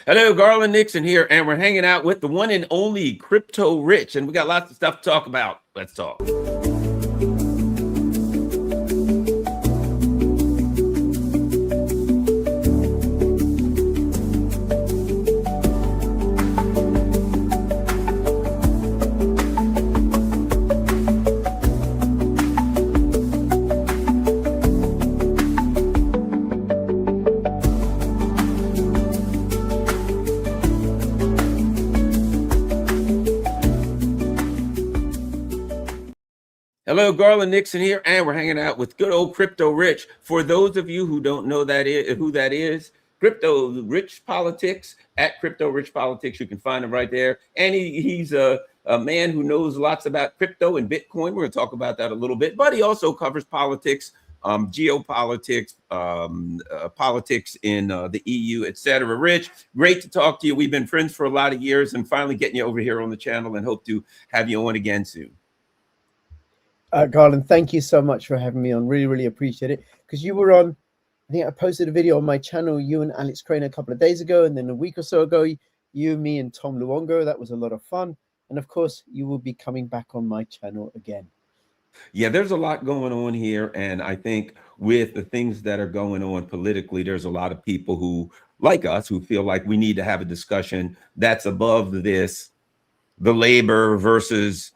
Hello, Garland Nixon here, and we're hanging out with the one and only Crypto Rich, and we got lots of stuff to talk about. Let's talk. Hello, Garland Nixon here, and we're hanging out with good old Crypto Rich. For those of you who don't know who that is, Crypto Rich Politics at Crypto Rich Politics. You can find him right there. And he's a man who knows lots about crypto and Bitcoin. We're going to talk about that a little bit, but he also covers politics, geopolitics, politics in the EU, etc. Rich, great to talk to you. We've been friends for a lot of years, and finally getting you over here on the channel, and hope to have you on again soon. Garland, thank you so much for having me on. Really appreciate it. Because you were on, I think I posted a video on my channel, you and Alex Crane, a couple of days ago, and then a week or so ago, you, me, and Tom Luongo. That was a lot of fun. And of course, you will be coming back on my channel again. Yeah, there's a lot going on here. And I think with the things that are going on politically, there's a lot of people who, like us, who feel like we need to have a discussion that's above this, the labor versus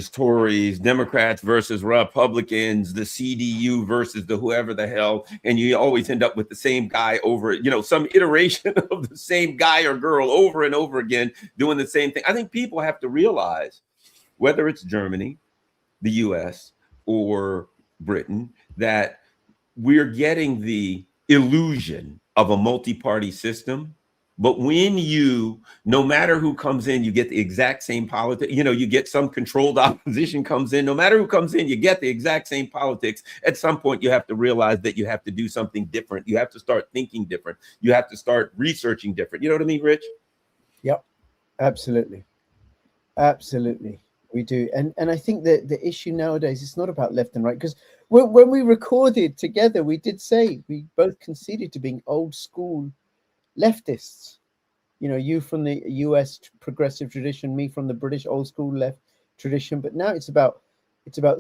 Tories, Democrats versus Republicans, the CDU versus the whoever the hell, and you always end up with the same guy over, some iteration of the same guy or girl over and over again, doing the same thing. I think people have to realize, whether it's Germany, the US, or Britain, that we're getting the illusion of a multi-party system. But when no matter who comes in, you get the exact same politics. You get some controlled opposition comes in. No matter who comes in, you get the exact same politics. At some point, you have to realize that you have to do something different. You have to start thinking different. You have to start researching different. You know what I mean, Rich? Yep, absolutely. Absolutely, we do. And I think that the issue nowadays, it's not about left and right. Because when we recorded together, we did say we both conceded to being old school leftists. You from the US progressive tradition, me from the British old school left tradition. But now it's about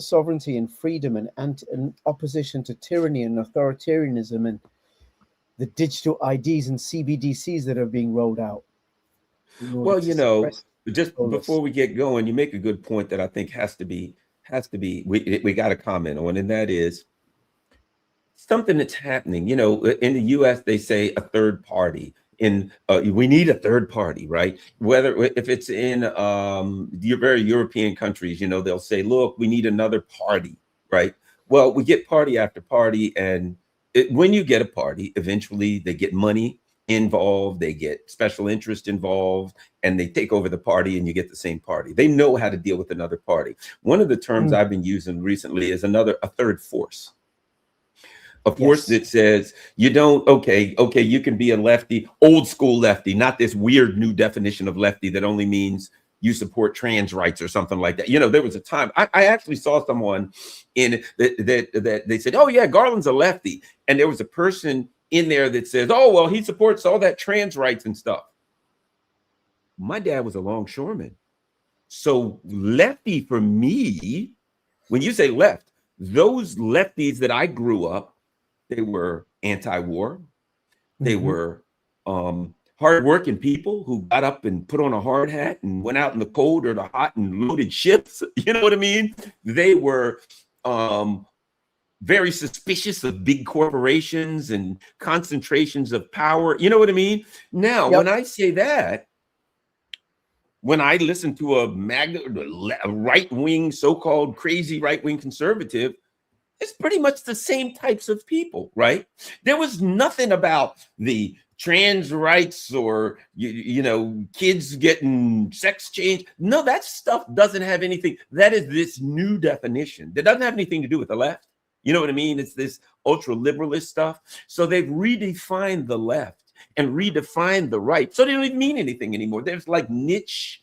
sovereignty and freedom and opposition to tyranny and authoritarianism and the digital IDs and CBDCs that are being rolled out. Well, just before we get going, you make a good point that I think has to be we got to comment on, and that is something that's happening. In the US, they say a third party. We need a third party, right? If it's in very European countries, they'll say, look, we need another party, right? Well, we get party after party, and when you get a party, eventually they get money involved, they get special interest involved, and they take over the party, and you get the same party. They know how to deal with another party. One of the terms I've been using recently is a third force. A force that says you can be a lefty, old school lefty, not this weird new definition of lefty that only means you support trans rights or something like that. There was a time I actually saw someone in that they said, oh yeah, Garland's a lefty. And there was a person in there that says, oh, well, he supports all that trans rights and stuff. My dad was a longshoreman. So lefty for me, when you say left, those lefties that I grew up, they were anti-war. They were hardworking people who got up and put on a hard hat and went out in the cold or the hot and loaded ships. You know what I mean? They were very suspicious of big corporations and concentrations of power. You know what I mean? Now, when I say that, when I listen to a right-wing, so-called crazy right-wing conservative, it's pretty much the same types of people, right? There was nothing about the trans rights or, kids getting sex change. No, that stuff doesn't have anything. That is this new definition that doesn't have anything to do with the left. You know what I mean? It's this ultra liberalist stuff. So they've redefined the left and redefined the right. So they don't even mean anything anymore. There's like niche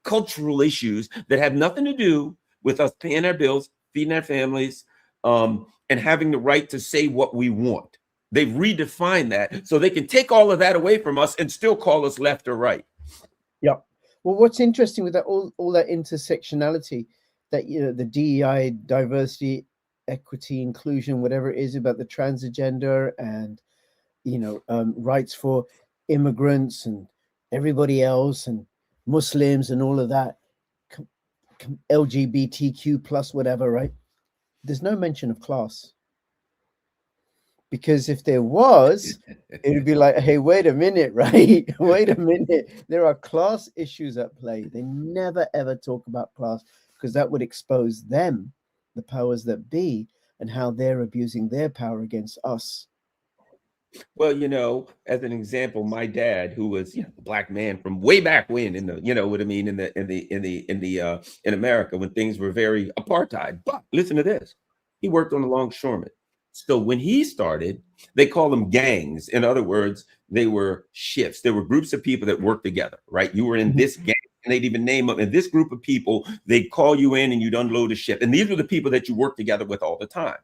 cultural issues that have nothing to do with us paying our bills, feeding our families, and having the right to say what we want. They've redefined that so they can take all of that away from us and still call us left or right. Yeah. Well, what's interesting with that, all that intersectionality, that, you know, the DEI, diversity, equity, inclusion, whatever it is, about the trans agenda, and, you know, rights for immigrants and everybody else, and Muslims and all of that, LGBTQ plus whatever, right? There's no mention of class. Because if there was, it would be like, hey, wait a minute, right? Wait a minute. There are class issues at play. They never, ever talk about class, because that would expose them, the powers that be, and how they're abusing their power against us. Well, you know, as an example, my dad, who was, you know, a black man from way back when, in the, you know what I mean, in America, when things were very apartheid. But listen to this. He worked on the longshoremen. So when he started, they call them gangs. In other words, they were shifts. There were groups of people that worked together, right? You were in this gang, and they'd even name them. And this group of people, they'd call you in and you'd unload a ship. And these were the people that you worked together with all the time.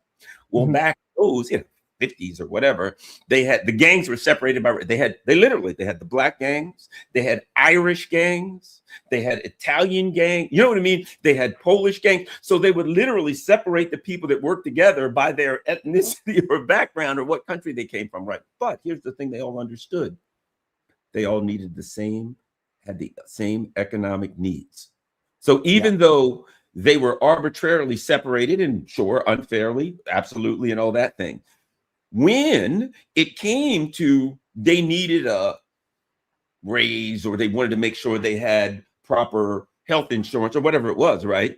Well, back those, you know, 50s or whatever, they had, the gangs were separated by, they had the black gangs, they had Irish gangs, they had Italian gang, you know what I mean? They had Polish gangs. So they would literally separate the people that worked together by their ethnicity or background or what country they came from, right? But here's the thing, they all understood. They all needed the same, had the same economic needs. So even though they were arbitrarily separated, and sure, unfairly, absolutely, and all that thing, when it came to they needed a raise, or they wanted to make sure they had proper health insurance or whatever it was, right?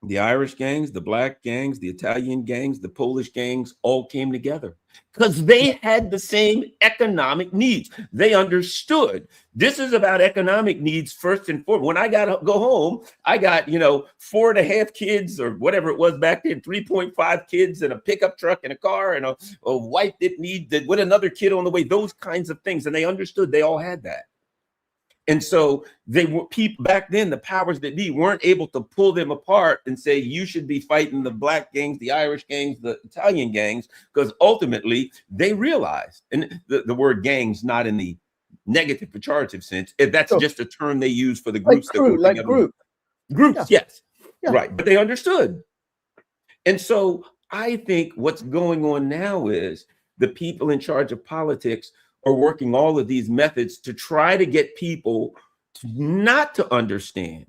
The Irish gangs, the black gangs, the Italian gangs, the Polish gangs all came together because they had the same economic needs. They understood this is about economic needs first and foremost. When I got to go home, I got, you know, 4.5 kids or whatever it was back then, 3.5 kids and a pickup truck and a car and a wife that needed with another kid on the way, those kinds of things. And they understood they all had that. And so they were people back then, the powers that be weren't able to pull them apart and say, you should be fighting the black gangs, the Irish gangs, the Italian gangs, because ultimately they realized, and the word gangs, not in the negative pejorative sense, that's just a term they use for the groups. Groups, yes. Right. But they understood. And so I think what's going on now is the people in charge of politics are working all of these methods to try to get people to not to understand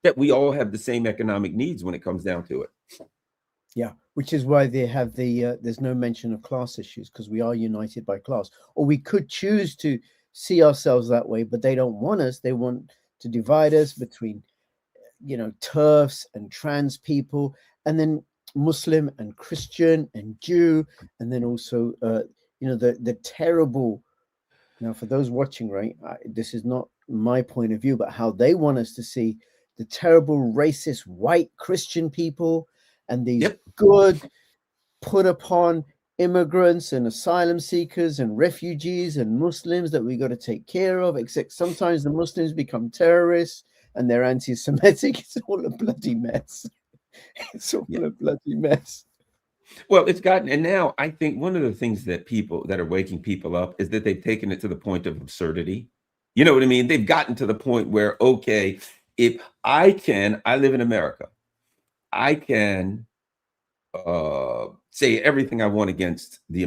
that we all have the same economic needs when it comes down to it. Yeah, which is why they have the there's no mention of class issues, because we are united by class. Or we could choose to see ourselves that way, but they don't want us. They want to divide us between, you know, TERFs and trans people, and then Muslim and Christian and Jew, and then also you know, the terrible. Now, for those watching, right, this is not my point of view, but how they want us to see the terrible racist white Christian people and these good put upon immigrants and asylum seekers and refugees and Muslims that we got to take care of, except sometimes the Muslims become terrorists and they're anti-Semitic. It's all a bloody mess. It's all a bloody mess. Well, it's gotten, and now I think one of the things that people that are waking people up is that they've taken it to the point of absurdity. You know what I mean? They've gotten to the point where, okay, if I live in America, I can say everything I want against the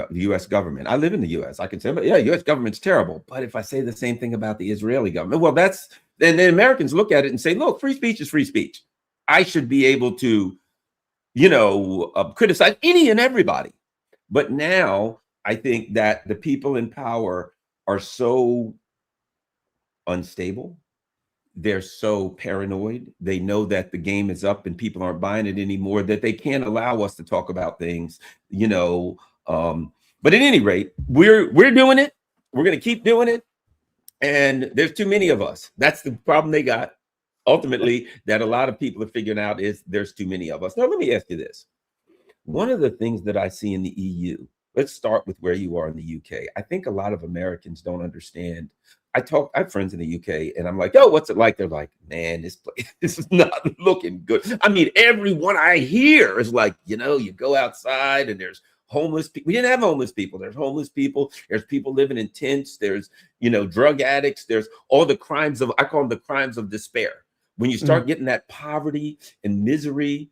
U.S. government. I live in the U.S. I can say, yeah, U.S. government's terrible. But if I say the same thing about the Israeli government, well, then the Americans look at it and say, look, free speech is free speech. I should be able to, you know, criticize any and everybody. But now I think that the people in power are so unstable. They're so paranoid. They know that the game is up and people aren't buying it anymore, that they can't allow us to talk about things, you know. But at any rate, we're doing it. We're going to keep doing it. And there's too many of us. That's the problem they got. Ultimately, that a lot of people are figuring out is there's too many of us. Now, let me ask you this. One of the things that I see in the EU, let's start with where you are in the UK. I think a lot of Americans don't understand. I have friends in the UK and I'm like, oh, what's it like? They're like, man, this place, this is not looking good. I mean, everyone I hear is like, you know, you go outside and there's homeless people. We didn't have homeless people. There's homeless people. There's people living in tents. There's, drug addicts. There's all the crimes of, I call them the crimes of despair. When you start getting that poverty and misery,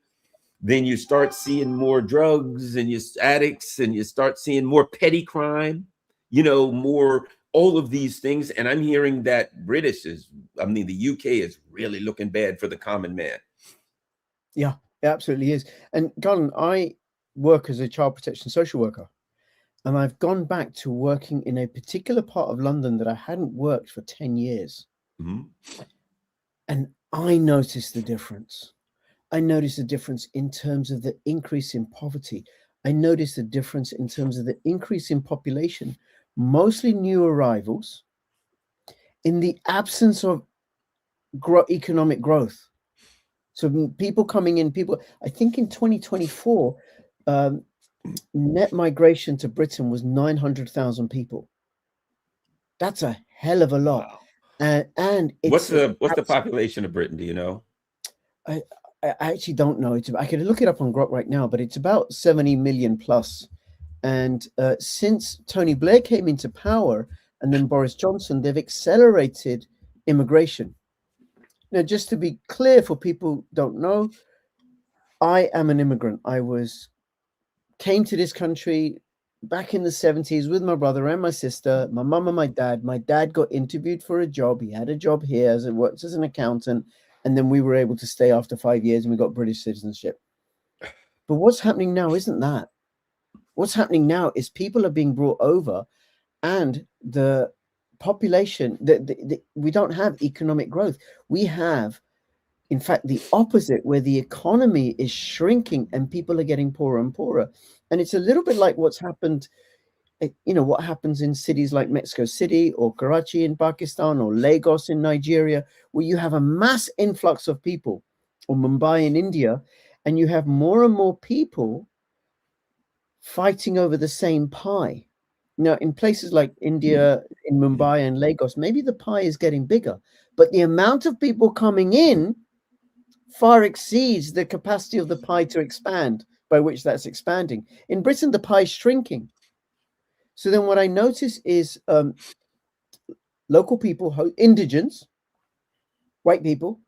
then you start seeing more drugs and addicts, and you start seeing more petty crime, more all of these things. And I'm hearing that the UK is really looking bad for the common man. Yeah, it absolutely is. And Garland, I work as a child protection social worker, and I've gone back to working in a particular part of London that I hadn't worked for 10 years. And I noticed the difference. I noticed the difference in terms of the increase in poverty. I noticed the difference in terms of the increase in population, mostly new arrivals, in the absence of economic growth. So people coming in, I think in 2024, net migration to Britain was 900,000 people. That's a hell of a lot. Wow. And what's the population of Britain? Do you know? I actually don't know. I could look it up on Grok right now, but it's about 70 million plus. And since Tony Blair came into power and then Boris Johnson, they've accelerated immigration. Now, just to be clear for people who don't know, I am an immigrant. Came to this country back in the 70s with my brother and my sister, my mum and my dad. My dad got interviewed for a job. He had a job here worked as an accountant. And then we were able to stay after 5 years and we got British citizenship. But what's happening now isn't that. What's happening now is people are being brought over, and the population, we don't have economic growth. We have, in fact, the opposite, where the economy is shrinking and people are getting poorer and poorer. And it's a little bit like what's happened, what happens in cities like Mexico City or Karachi in Pakistan or Lagos in Nigeria, where you have a mass influx of people, or Mumbai in India, and you have more and more people fighting over the same pie. Now, in places like India, in Mumbai and Lagos, maybe the pie is getting bigger, but the amount of people coming in far exceeds the capacity of the pie to expand, by which that's expanding. In Britain, the pie is shrinking. So then what I notice is local people, indigents, white people,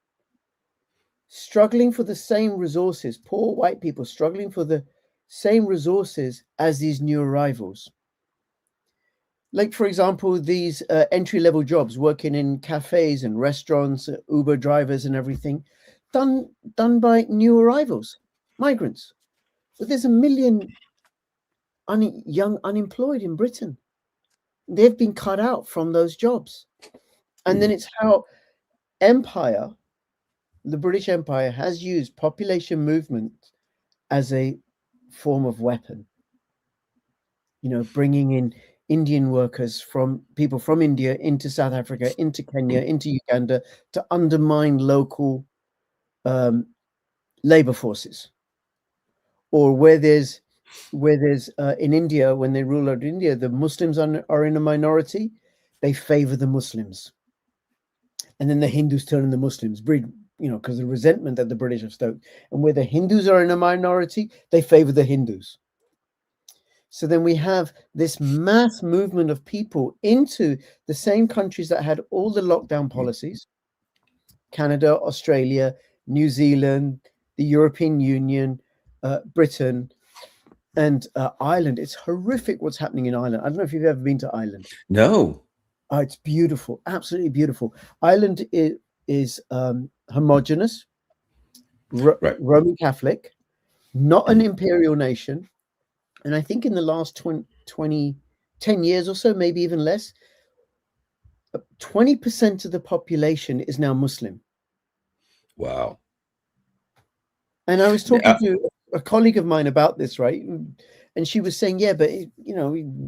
struggling for the same resources, poor white people struggling for the same resources as these new arrivals. Like, for example, these entry-level jobs, working in cafes and restaurants, Uber drivers and everything, done by new arrivals, migrants. But there's 1 million young unemployed in Britain. They've been cut out from those jobs. And then it's how the British Empire has used population movement as a form of weapon. Bringing in Indian workers, people from India into South Africa, into Kenya, into Uganda, to undermine local labor forces. Or where there's in India, when they rule out India, the Muslims are in a minority, they favor the Muslims. And then the Hindus turn on the Muslims, because the resentment that the British have stoked. And where the Hindus are in a minority, they favor the Hindus. So then we have this mass movement of people into the same countries that had all the lockdown policies: Canada, Australia, New Zealand, the European Union, Britain, and Ireland. It's horrific what's happening in Ireland. I don't know if you've ever been to Ireland. No. Oh, it's beautiful, absolutely beautiful. Ireland is homogenous, Right. Roman Catholic, not an imperial nation. And I think in the last 10 years or so, maybe even less, 20% of the population is now Muslim. Wow. And I was talking to a colleague of mine about this, right? And she was saying, yeah, but,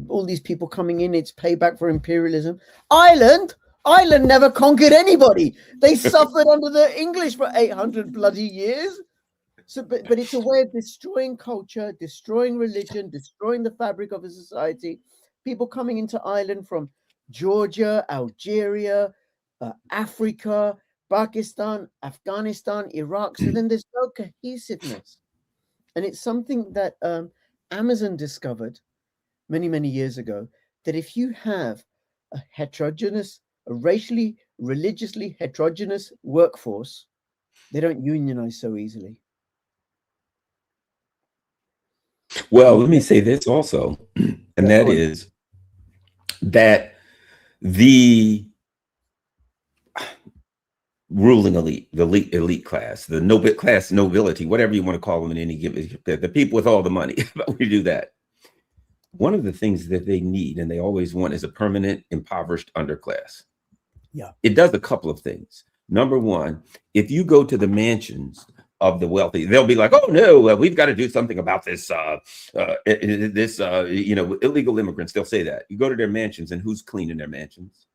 all these people coming in, it's payback for imperialism. Ireland never conquered anybody. They suffered under the English for 800 bloody years. So, but it's a way of destroying culture, destroying religion, destroying the fabric of a society. People coming into Ireland from Georgia, Algeria, Africa, Pakistan, Afghanistan, Iraq. So then there's no cohesiveness. And it's something that Amazon discovered many, many years ago that if you have a racially, religiously heterogeneous workforce, they don't unionize so easily. Well, let me say this also, and that is that the ruling elite, the elite class, the nobility, whatever you want to call them in any given, the people with all the money, we do that. One of the things that they need and they always want is a permanent impoverished underclass. Yeah. It does a couple of things. Number one, if you go to the mansions of the wealthy, they'll be like, oh no, we've got to do something about this, illegal immigrants. They'll say that. You go to their mansions and who's cleaning their mansions?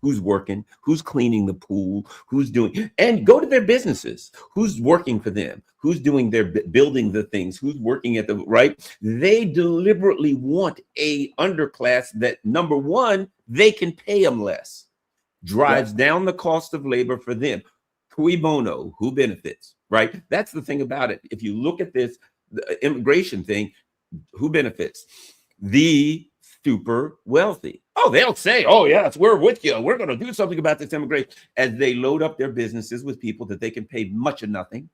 Who's working, who's cleaning the pool, who's doing, and go to their businesses, who's working for them, who's doing their building the things, who's working at the right. They deliberately want a underclass that, number one, they can pay them less, drives down the cost of labor for them. Cui bono, who benefits, right? That's the thing about it. If you look at this the immigration thing, who benefits? The super wealthy. Oh, they'll say, oh yes, we're with you, we're going to do something about this immigration, as they load up their businesses with people that they can pay much of nothing.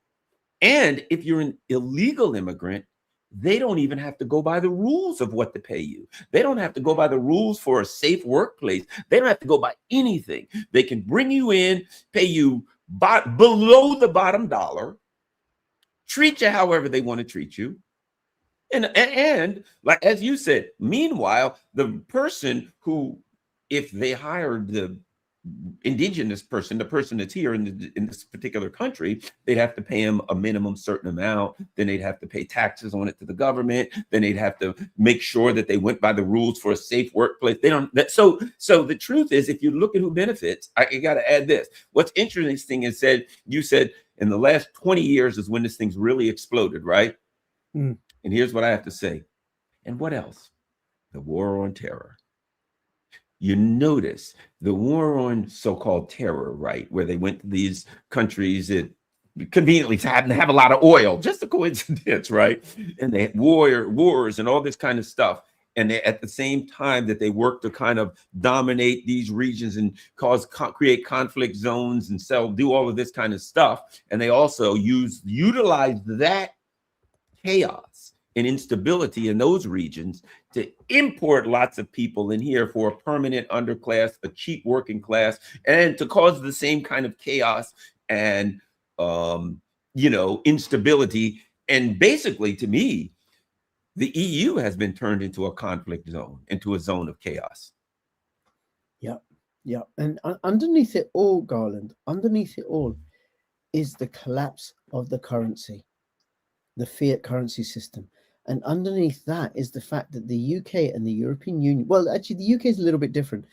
And if you're an illegal immigrant, they don't even have to go by the rules of what to pay you. They don't have to go by the rules for a safe workplace. They don't have to go by anything. They can bring you in, pay you below the bottom dollar, treat you however they want to treat you. And like, as you said, meanwhile, the person who, if they hired the indigenous person, the person that's here in this particular country, they'd have to pay him a minimum certain amount. Then they'd have to pay taxes on it to the government. Then they'd have to make sure that they went by the rules for a safe workplace. They don't. So the truth is, if you look at who benefits, I got to add this. What's interesting is you said in the last 20 years is when this thing's really exploded, right? Mm. And here's what I have to say. And what else? The war on terror. You notice the war on so-called terror, right? Where they went to these countries that conveniently happen to have a lot of oil, just a coincidence, right? And they had wars and all this kind of stuff. And they, at the same time that they work to kind of dominate these regions and create conflict zones and do all of this kind of stuff. And they also utilize that chaos and instability in those regions to import lots of people in here for a permanent underclass, a cheap working class, and to cause the same kind of chaos and instability. And basically, to me, the EU has been turned into a conflict zone, into a zone of chaos. Yeah. And underneath it all, Garland, underneath it all is the collapse of the currency, the fiat currency system. And underneath that is the fact that the UK and the European Union, well, actually, the UK is a little bit different,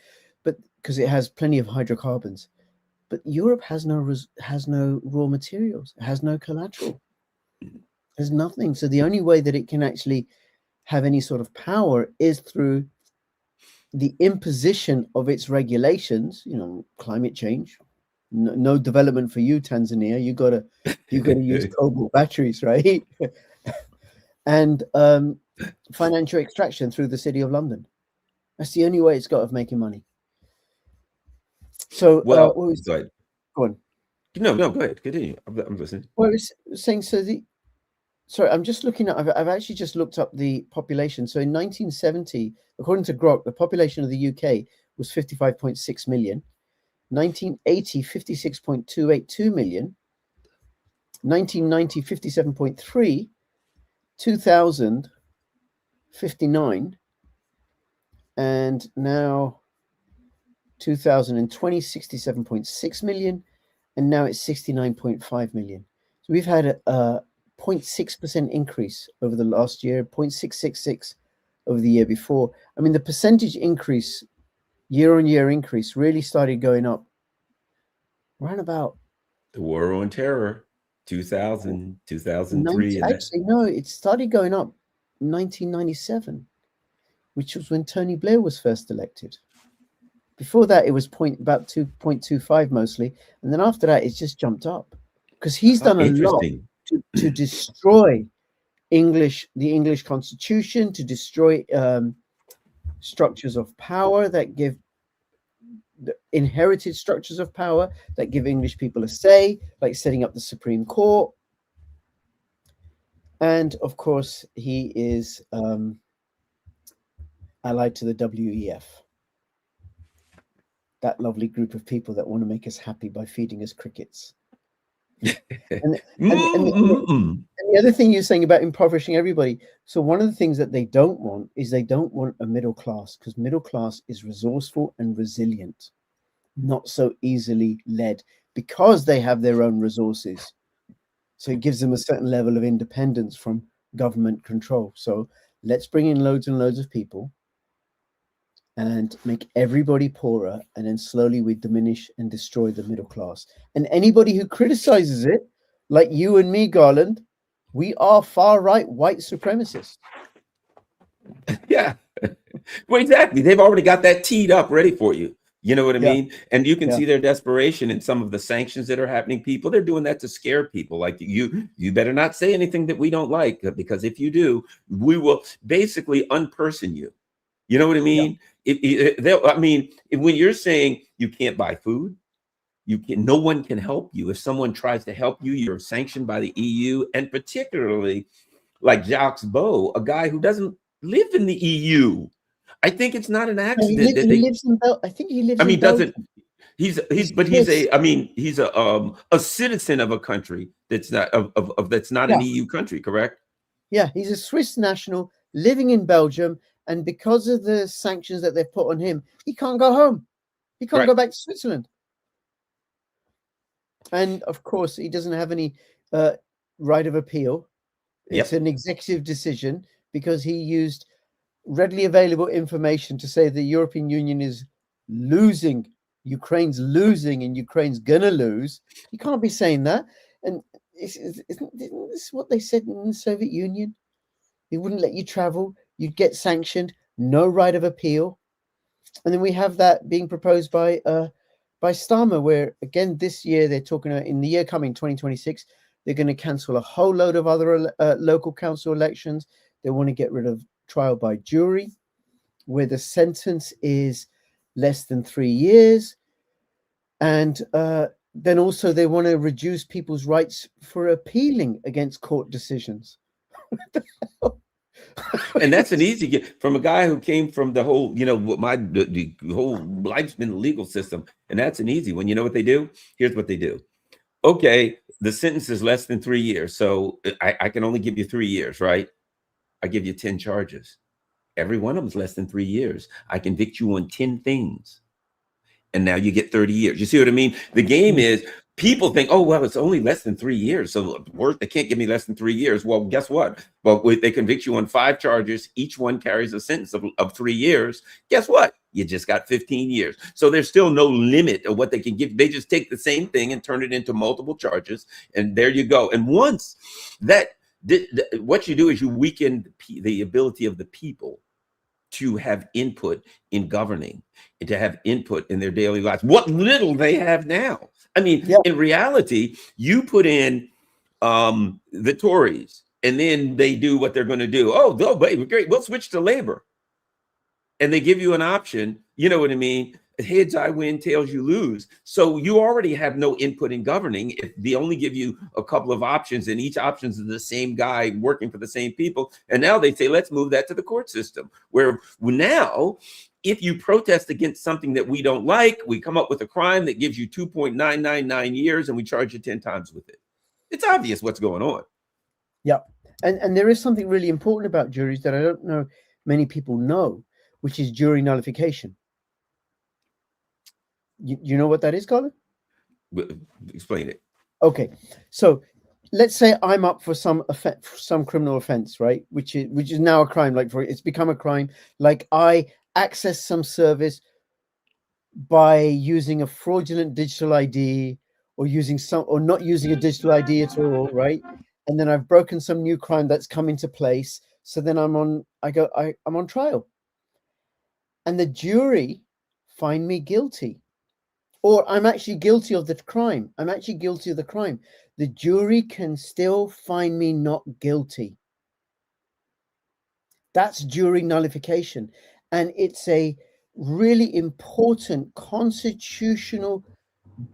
but because it has plenty of hydrocarbons, but Europe has no raw materials, it has no collateral, there's nothing. So the only way that it can actually have any sort of power is through the imposition of its regulations. Climate change. No development for you, Tanzania. You gotta use cobalt batteries, right? And financial extraction through the City of London. That's the only way it's got of making money. So, go ahead. Go on. No, go ahead. Continue. I'm listening. Well, I was saying, sorry, I'm just looking at, I've actually just looked up the population. So in 1970, according to Grok, the population of the UK was 55.6 million. 1980, 56.282 million. 1990, 57.3. 2000, 59. And now 2020, 67.6 million. And now it's 69.5 million. So we've had a 0.6% increase over the last year, 0.666 over the year before. I mean, the percentage increase, year-on-year increase, really started going up around about the war on terror, 2000, 2003. Actually, no, it started going up 1997, which was when Tony Blair was first elected. Before that, it was about 2.25 mostly. And then after that, it's just jumped up because he's done a lot to destroy the English Constitution, to destroy structures of power that give inherited structures of power that give English people a say, like setting up the Supreme Court. And of course, he is allied to the WEF, that lovely group of people that want to make us happy by feeding us crickets. And the other thing you're saying about impoverishing everybody. So one of the things that they don't want is they don't want a middle class, because middle class is resourceful and resilient, not so easily led, because they have their own resources. So it gives them a certain level of independence from government control. So let's bring in loads and loads of people and make everybody poorer, and then slowly we diminish and destroy the middle class. And anybody who criticizes it, like you and me, Garland, we are far-right white supremacists. Yeah, well, exactly. They've already got that teed up ready for you. You know what I mean? And you can see their desperation in some of the sanctions that are happening. People, they're doing that to scare people. Like, you better not say anything that we don't like, because if you do, we will basically unperson you. You know what I mean? When you're saying you can't buy food, no one can help you. If someone tries to help you, you're sanctioned by the EU, and particularly like Jacques Beau, a guy who doesn't live in the EU. I think it's not an accident that he lives in Belgium. I think he lives. He's a citizen of a country that's not that's not an EU country, correct? Yeah, he's a Swiss national living in Belgium, and because of the sanctions that they've put on him, he can't go home. He can't go back to Switzerland. And of course, he doesn't have any right of appeal. It's an executive decision, because he used readily available information to say the European Union is losing, Ukraine's losing, and Ukraine's gonna lose. You can't be saying that. And isn't this what they said in the Soviet Union? They wouldn't let you travel, you'd get sanctioned, no right of appeal. And then we have that being proposed by Starmer, where again this year they're talking about, in the year coming 2026, they're going to cancel a whole load of other local council elections. They want to get rid of trial by jury, where the sentence is less than 3 years. And then also they want to reduce people's rights for appealing against court decisions. And that's an easy get from a guy who came from the whole, the whole life's been the legal system. And that's an easy one. You know what they do? Here's what they do. Okay, the sentence is less than 3 years. So I can only give you 3 years, right? I give you 10 charges. Every one of them is less than 3 years. I convict you on 10 things. And now you get 30 years. You see what I mean? The game is, people think, oh, well, it's only less than 3 years. So they can't give me less than 3 years. Well, guess what? Well, they convict you on 5 charges. Each one carries a sentence of 3 years. Guess what? You just got 15 years. So there's still no limit of what they can give. They just take the same thing and turn it into multiple charges. And there you go. And once that, what you do is you weaken the ability of the people to have input in governing and to have input in their daily lives. What little they have now. I mean, in reality, you put in the Tories, and then they do what they're going to do. Oh, great, we'll switch to labor. And they give you an option. You know what I mean? Heads I win, tails you lose. So you already have no input in governing. If they only give you a couple of options, and each option is the same guy working for the same people. And now they say, let's move that to the court system, where now, if you protest against something that we don't like, we come up with a crime that gives you 2.999 years, and we charge you 10 times with it. It's obvious what's going on. Yeah. And there is something really important about juries that I don't know many people know, which is jury nullification. You know what that is, Colin? Explain it. Okay, so let's say I'm up for some criminal offense, right? Which is now a crime. Like it's become a crime. Like I access some service by using a fraudulent digital ID, or not using a digital ID at all, right? And then I've broken some new crime that's come into place. So then I'm on trial, and the jury find me guilty. Or I'm actually guilty of the crime. The jury can still find me not guilty. That's jury nullification. And it's a really important constitutional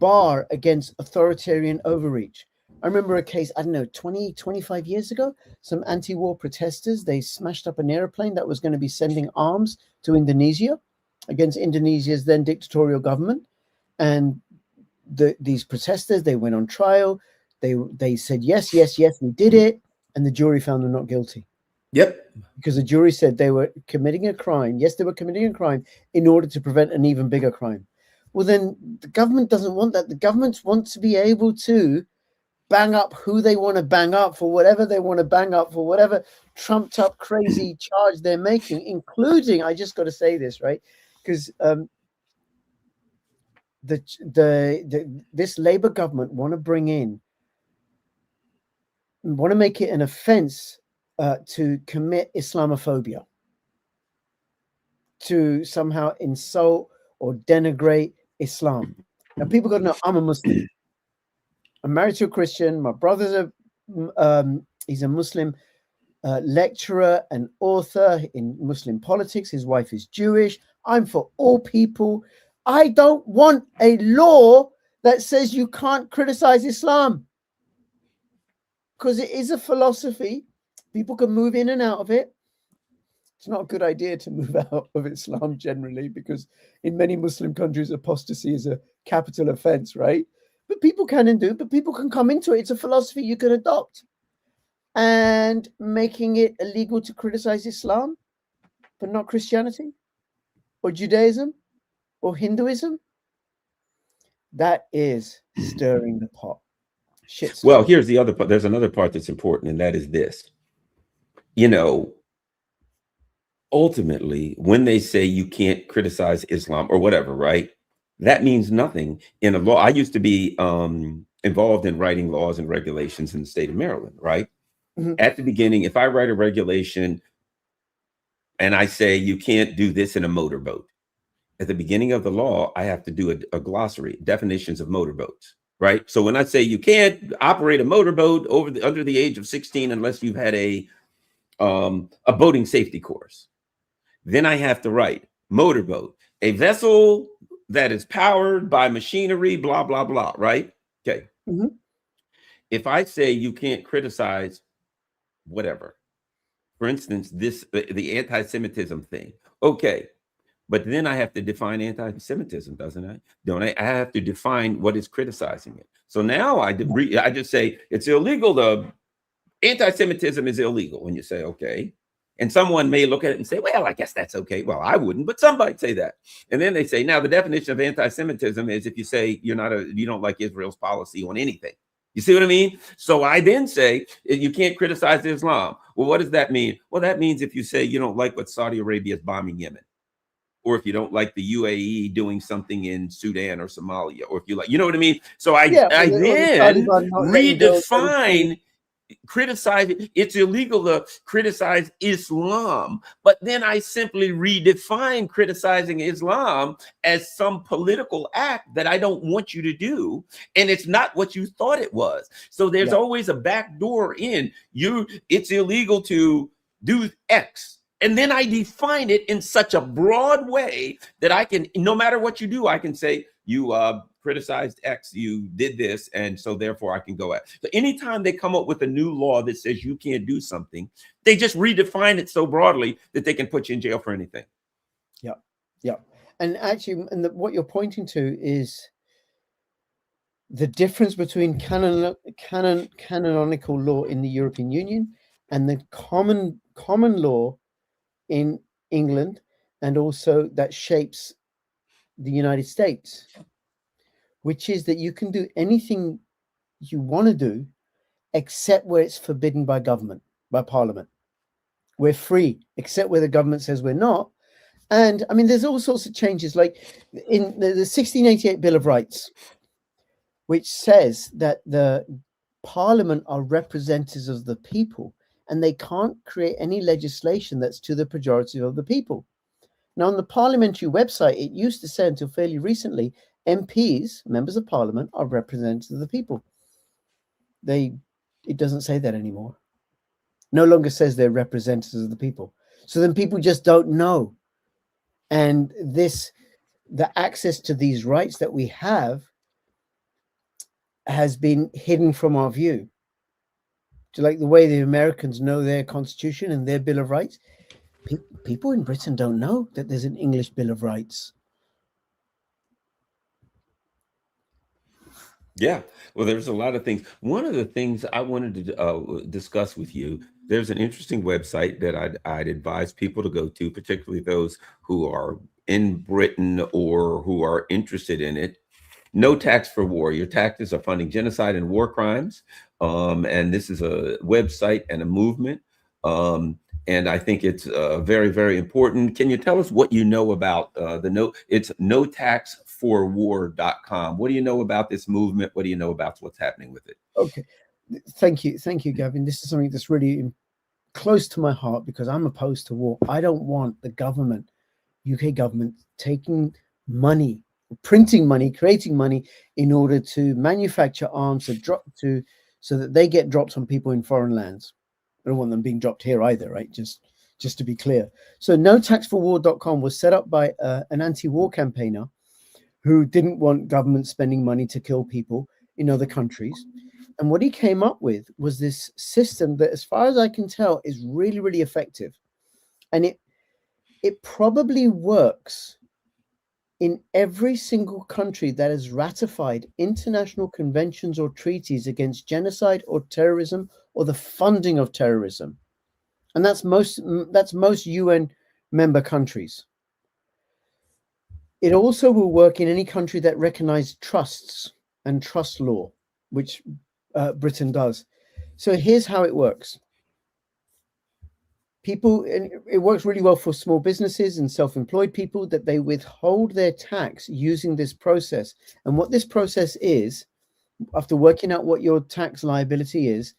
bar against authoritarian overreach. I remember a case, I don't know, 20, 25 years ago, some anti-war protesters, they smashed up an airplane that was going to be sending arms to Indonesia against Indonesia's then dictatorial government. And these protesters, they went on trial. They said, yes, we did it. And the jury found them not guilty. Yep. Because the jury said they were committing a crime. Yes, they were committing a crime in order to prevent an even bigger crime. Well, then the government doesn't want that. The government wants to be able to bang up who they want to bang up for whatever they want to bang up for whatever trumped up crazy charge they're making, including, I just got to say this, right? Because this Labour government want to make it an offence to commit Islamophobia, to somehow insult or denigrate Islam. Now, people got to know I'm a Muslim. I'm married to a Christian. My brother's he's a Muslim lecturer and author in Muslim politics. His wife is Jewish. I'm for all people. I don't want a law that says you can't criticize Islam, because it is a philosophy. People can move in and out of it. It's not a good idea to move out of Islam generally, because in many Muslim countries, apostasy is a capital offense, right? But people can and do, but people can come into it. It's a philosophy you can adopt. And making it illegal to criticize Islam, but not Christianity or Judaism or Hinduism, that is stirring the pot. Well, here's the other part. There's another part that's important, and that is this. You know, ultimately, when they say you can't criticize Islam or whatever, right? That means nothing in a law. I used to be involved in writing laws and regulations in the state of Maryland, right? Mm-hmm. At the beginning, if I write a regulation and I say you can't do this in a motorboat, at the beginning of the law, I have to do a glossary, definitions of motorboats, right? So when I say you can't operate a motorboat under the age of 16 unless you've had a boating safety course, then I have to write motorboat, a vessel that is powered by machinery, blah, blah, blah, right? Okay. Mm-hmm. If I say you can't criticize whatever, for instance, the anti-Semitism thing, okay, but then I have to define anti-Semitism, doesn't I? Don't I? I have to define what is criticizing it. So now I just say it's illegal. Anti-Semitism is illegal. When you say, okay, and someone may look at it and say, well, I guess that's okay. Well, I wouldn't, but somebody say that. And then they say, now the definition of anti-Semitism is if you say you don't like Israel's policy on anything. You see what I mean? So I then say you can't criticize Islam. Well, what does that mean? Well, that means if you say you don't like what Saudi Arabia is bombing Yemen, or if you don't like the UAE doing something in Sudan or Somalia, or if you like, you know what I mean? So I then redefine criticize. It's illegal to criticize Islam, but then I simply redefine criticizing Islam as some political act that I don't want you to do, and it's not what you thought it was. So there's always a back door in you. It's illegal to do X. And then I define it in such a broad way that I can, no matter what you do, I can say, you criticized X, you did this, and so therefore I can go at. So anytime they come up with a new law that says you can't do something, they just redefine it so broadly that they can put you in jail for anything. Yeah, yeah. And actually, what you're pointing to is the difference between canonical law in the European Union and the common law in England, and also that shapes the United States, which is that you can do anything you want to do except where it's forbidden by government, by parliament. We're free except where the government says we're not. And I mean, there's all sorts of changes, like in the 1688 Bill of Rights, which says that the parliament are representatives of the people, and they can't create any legislation that's to the pejorative of the people. Now, on the parliamentary website, it used to say until fairly recently, MPs, members of parliament, are representatives of the people. It doesn't say that anymore. No longer says they're representatives of the people. So then people just don't know. And the access to these rights that we have has been hidden from our view. Like the way the Americans know their constitution and their Bill of Rights, people in Britain don't know that there's an English Bill of Rights. Yeah, well, there's a lot of things. One of the things I wanted to discuss with you, there's an interesting website that I'd advise people to go to, particularly those who are in Britain or who are interested in it. No Tax for War. Your taxes are funding genocide and war crimes. And this is a website and a movement. And I think it's very, very important. Can you tell us what you know about it's notaxforwar.com. What do you know about this movement? What do you know about what's happening with it? Okay. Thank you, Gavin. This is something that's really close to my heart because I'm opposed to war. I don't want the government, UK government, taking money, printing money, creating money in order to manufacture arms so that they get dropped on people in foreign lands. I don't want them being dropped here either, right? Just to be clear. So notaxforwar.com was set up by an anti-war campaigner who didn't want government spending money to kill people in other countries. And what he came up with was this system that, as far as I can tell, is really, really effective. And it probably works in every single country that has ratified international conventions or treaties against genocide or terrorism or the funding of terrorism. And that's most UN member countries. It also will work in any country that recognizes trusts and trust law, which Britain does. So here's how it works. It works really well for small businesses and self-employed people, that they withhold their tax using this process. And what this process is, after working out what your tax liability is,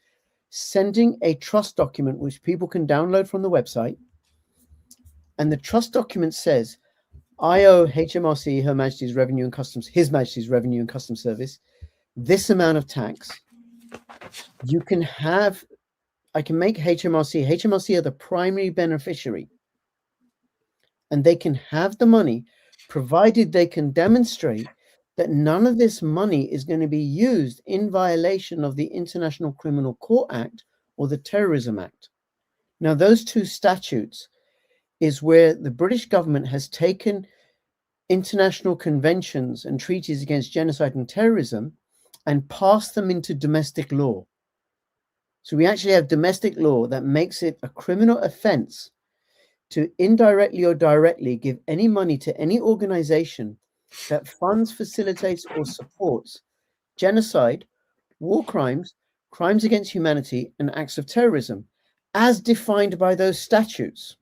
sending a trust document which people can download from the website. And the trust document says, I owe HMRC, Her Majesty's Revenue and Customs, His Majesty's Revenue and Customs Service, this amount of tax. I can make HMRC are the primary beneficiary, and they can have the money provided they can demonstrate that none of this money is going to be used in violation of the International Criminal Court Act or the Terrorism Act. Now, those two statutes is where the British government has taken international conventions and treaties against genocide and terrorism and passed them into domestic law. So we actually have domestic law that makes it a criminal offense to indirectly or directly give any money to any organization that funds, facilitates, or supports genocide, war crimes, crimes against humanity, and acts of terrorism, as defined by those statutes.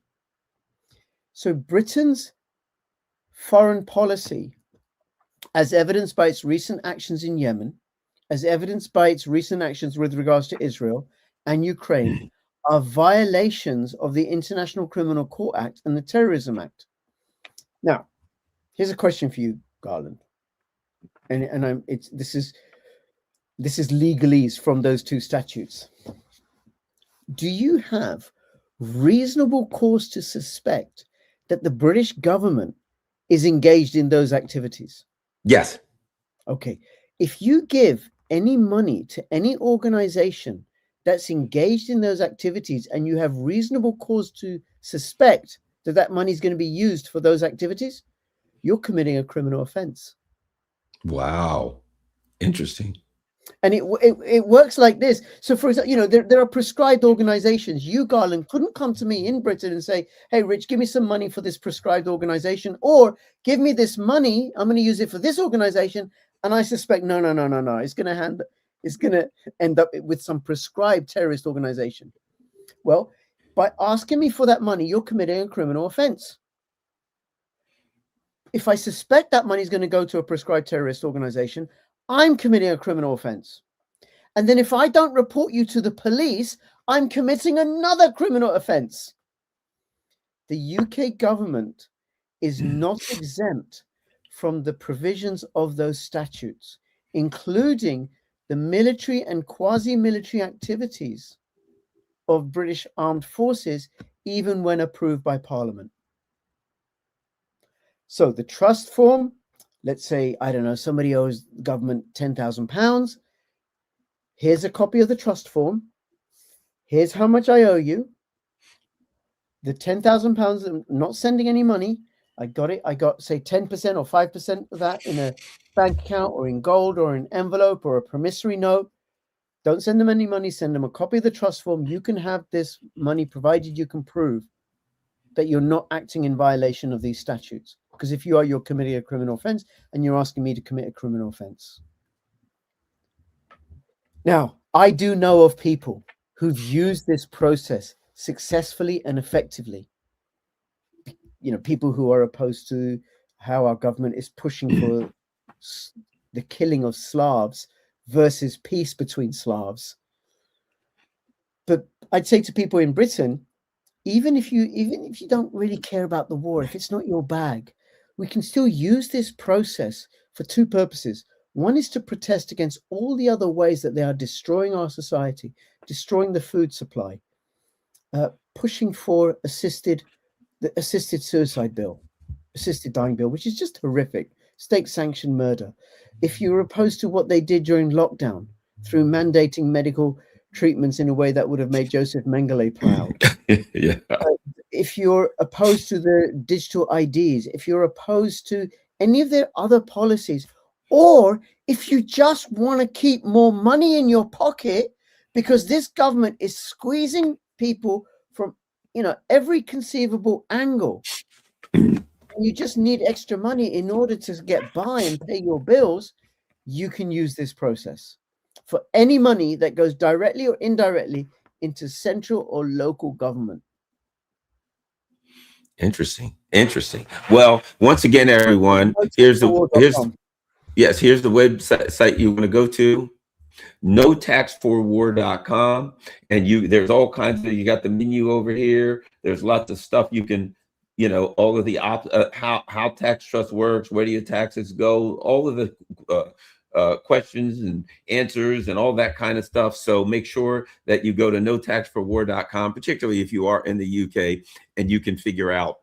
So Britain's foreign policy, as evidenced by its recent actions in Yemen, as evidenced by its recent actions with regards to Israel and Ukraine, are violations of the International Criminal Court Act and the Terrorism Act. Now, here's a question for you, Garland, this is legalese from those two statutes. Do you have reasonable cause to suspect that the British government is engaged in those activities? Yes. Okay. If you give any money to any organization that's engaged in those activities and you have reasonable cause to suspect that that money is going to be used for those activities, you're committing a criminal offense. Wow. Interesting. And it works like this. So, for example, there are prescribed organizations. You, Garland, couldn't come to me in Britain and say, hey, Rich, give me some money for this prescribed organization, or give me this money, I'm going to use it for this organization. And I suspect, no, it's going to end up with some prescribed terrorist organization. Well, by asking me for that money, you're committing a criminal offense. If I suspect that money is going to go to a prescribed terrorist organization, I'm committing a criminal offense. And then if I don't report you to the police, I'm committing another criminal offense. The UK government is not exempt from the provisions of those statutes, including the military and quasi-military activities of British armed forces even when approved by Parliament. So the trust form, let's say, I don't know, somebody owes government £10,000. Here's a copy of the trust form. Here's how much I owe you. The £10,000, I'm not sending any money. I got it. I got, say, 10% or 5% of that in a bank account or in gold or an envelope or a promissory note. Don't send them any money. Send them a copy of the trust form. You can have this money provided you can prove that you're not acting in violation of these statutes. Because if you are, you're committing a criminal offense, and you're asking me to commit a criminal offense. Now, I do know of people who've used this process successfully and effectively. You know, people who are opposed to how our government is pushing for the killing of Slavs versus peace between Slavs. But I'd say to people in Britain, even if you don't really care about the war, if it's not your bag, we can still use this process for two purposes. One is to protest against all the other ways that they are destroying our society, destroying the food supply, pushing for the assisted suicide bill, assisted dying bill, which is just horrific, state-sanctioned murder. If you're opposed to what they did during lockdown through mandating medical treatments in a way that would have made Joseph Mengele proud. Yeah. If you're opposed to the digital IDs, if you're opposed to any of their other policies, or if you just want to keep more money in your pocket because this government is squeezing people from, you know, every conceivable angle, and you just need extra money in order to get by and pay your bills, you can use this process for any money that goes directly or indirectly into central or local government. Interesting. Well, once again, everyone, here's the website you want to go to, notaxforwar.com, and there's all kinds of, you got the menu over here. There's lots of stuff you can, you know, all of the how tax trust works, where do your taxes go, all of the questions and answers and all that kind of stuff. So make sure that you go to notaxforwar.com, particularly if you are in the UK, and you can figure out,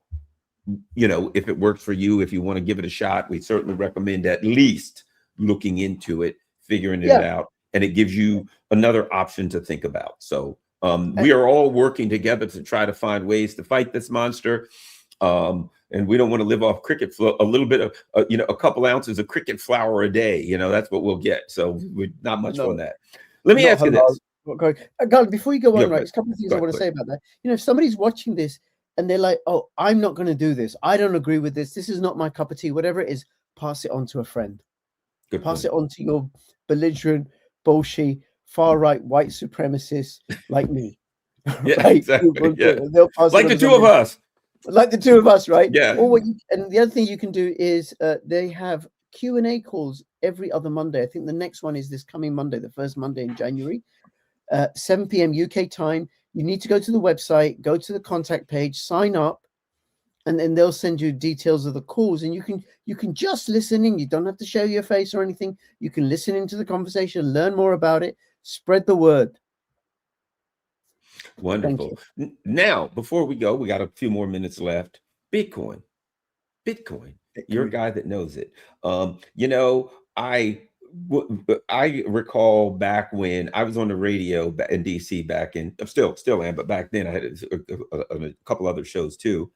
you know, if it works for you. If you want to give it a shot, we certainly recommend at least looking into it, figuring it out, and it gives you another option to think about. So we are all working together to try to find ways to fight this monster. And we don't want to live off cricket a little bit of, you know, a couple ounces of cricket flour a day. You know, that's what we'll get. So we're not much on that. Let me ask you this. Garland, before you go on, right, there's a couple of things I want to say about that. You know, if somebody's watching this and they're like, oh, I'm not going to do this. I don't agree with this. This is not my cup of tea. Whatever it is, pass it on to a friend. Pass it on to your belligerent, bullshit, far-right white supremacist like me. Yeah, right? Exactly. They'll pass like the two of us. Like the two of us, right? Yeah. Or and the other thing you can do is they have Q&A calls every other Monday. I think the next one is this coming Monday, the first Monday in January, 7 p.m. UK time. You need to go to the website, go to the contact page, sign up, and then they'll send you details of the calls. And you can just listen in. You don't have to show your face or anything. You can listen into the conversation, learn more about it, spread the word. Wonderful. Now, before we go, we got a few more minutes left. Bitcoin. You're a guy that knows it. You know, I recall back when I was on the radio in DC back in, still am, but back then I had a couple other shows too.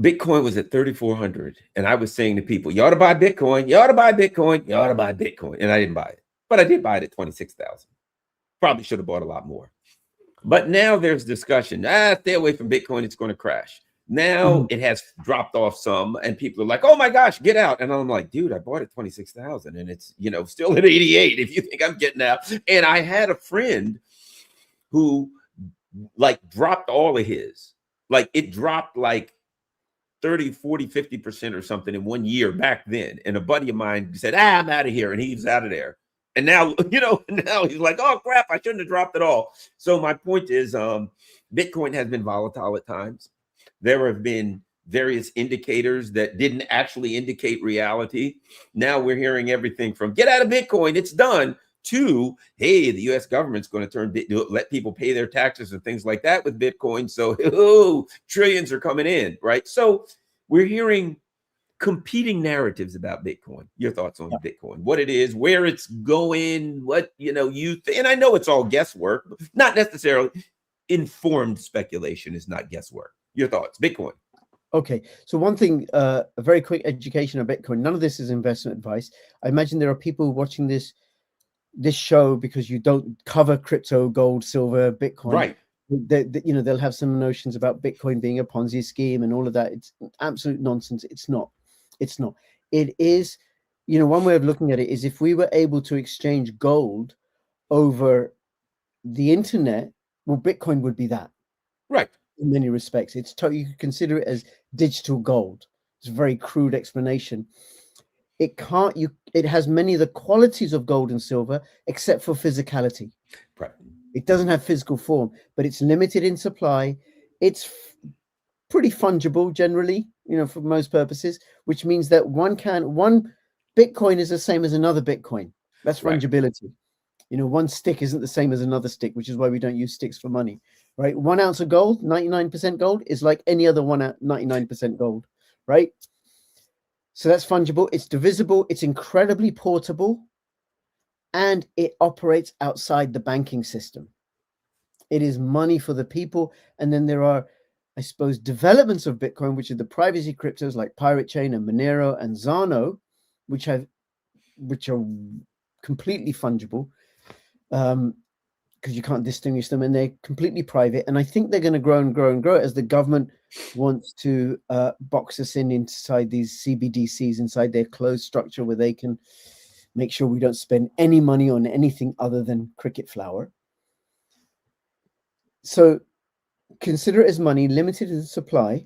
Bitcoin was at 3,400, and I was saying to people, you ought to buy Bitcoin, you ought to buy Bitcoin, you ought to buy Bitcoin. And I didn't buy it, but I did buy it at 26,000. Probably should have bought a lot more. But now there's discussion. Stay away from Bitcoin. It's going to crash. Now it has dropped off some, and people are like, oh my gosh, get out. And I'm like, dude, I bought it 26,000 and it's, you know, still at 88 if you think I'm getting out. And I had a friend who like dropped all of his, like it dropped like 30, 40, 50% or something in 1 year back then. And a buddy of mine said, I'm out of here. And he was out of there. And now, you know, now he's like, oh, crap, I shouldn't have dropped it all. So my point is Bitcoin has been volatile at times. There have been various indicators that didn't actually indicate reality. Now we're hearing everything from get out of Bitcoin, it's done, to, hey, the US government's going to let people pay their taxes and things like that with Bitcoin. So trillions are coming in, right? So we're hearing competing narratives about Bitcoin. Your thoughts on Bitcoin, what it is, where it's going, what, and I know it's all guesswork, but not necessarily. Informed speculation is not guesswork. Your thoughts, Bitcoin. Okay, so one thing, a very quick education of Bitcoin. None of this is investment advice. I imagine there are people watching this show because you don't cover crypto, gold, silver, Bitcoin. Right. They'll have some notions about Bitcoin being a Ponzi scheme and all of that. It's absolute nonsense. It's not. It is, one way of looking at it is if we were able to exchange gold over the internet, well, Bitcoin would be that. Right. In many respects, you could consider it as digital gold. It's a very crude explanation. It has many of the qualities of gold and silver, except for physicality. Right. It doesn't have physical form, but it's limited in supply. It's pretty fungible generally, for most purposes, which means that one Bitcoin is the same as another Bitcoin. That's fungibility. Right. One stick isn't the same as another stick, which is why we don't use sticks for money, right? 1 ounce of gold, 99% gold, is like any other 99% gold, right? So that's fungible. It's divisible. It's incredibly portable, and it operates outside the banking system. It is money for the people. And then there are, I suppose, developments of Bitcoin, which are the privacy cryptos like Pirate Chain and Monero and Zano, which are completely fungible, because you can't distinguish them, and they're completely private. And I think they're going to grow and grow and grow as the government wants to box us inside these CBDCs, inside their closed structure, where they can make sure we don't spend any money on anything other than cricket flour. So consider it as money, limited in supply.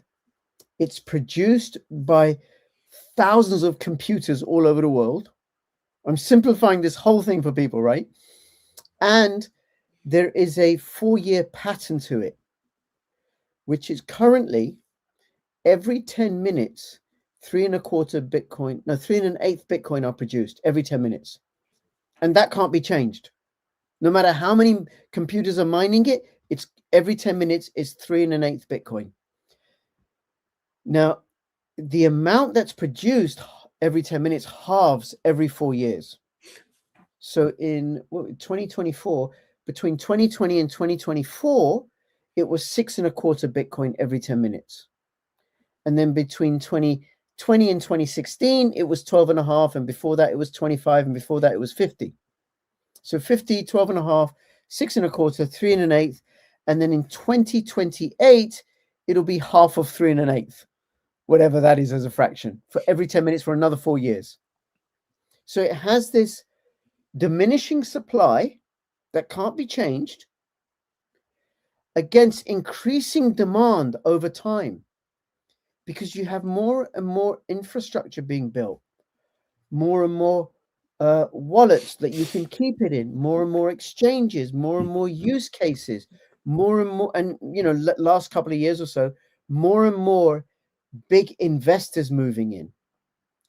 It's produced by thousands of computers all over the world. I'm simplifying this whole thing for people, right? And there is a 4-year pattern to it, which is currently every 10 minutes, 3 1/8 Bitcoin are produced every 10 minutes. And that can't be changed. No matter how many computers are mining it, it's every 10 minutes is 3 1/8 Bitcoin. Now, the amount that's produced every 10 minutes halves every 4 years. So in 2024, between 2020 and 2024, it was 6 1/4 Bitcoin every 10 minutes. And then between 2020 and 2016, it was 12.5. And before that, it was 25. And before that, it was 50. So 50, 12.5, 6 1/4, 3 1/8. And then in 2028, it'll be half of 3 1/8, whatever that is as a fraction, for every 10 minutes for another 4 years. So it has this diminishing supply that can't be changed against increasing demand over time, because you have more and more infrastructure being built, more and more wallets that you can keep it in, more and more exchanges, more and more use cases, more and more, and last couple of years or so, more and more big investors moving in,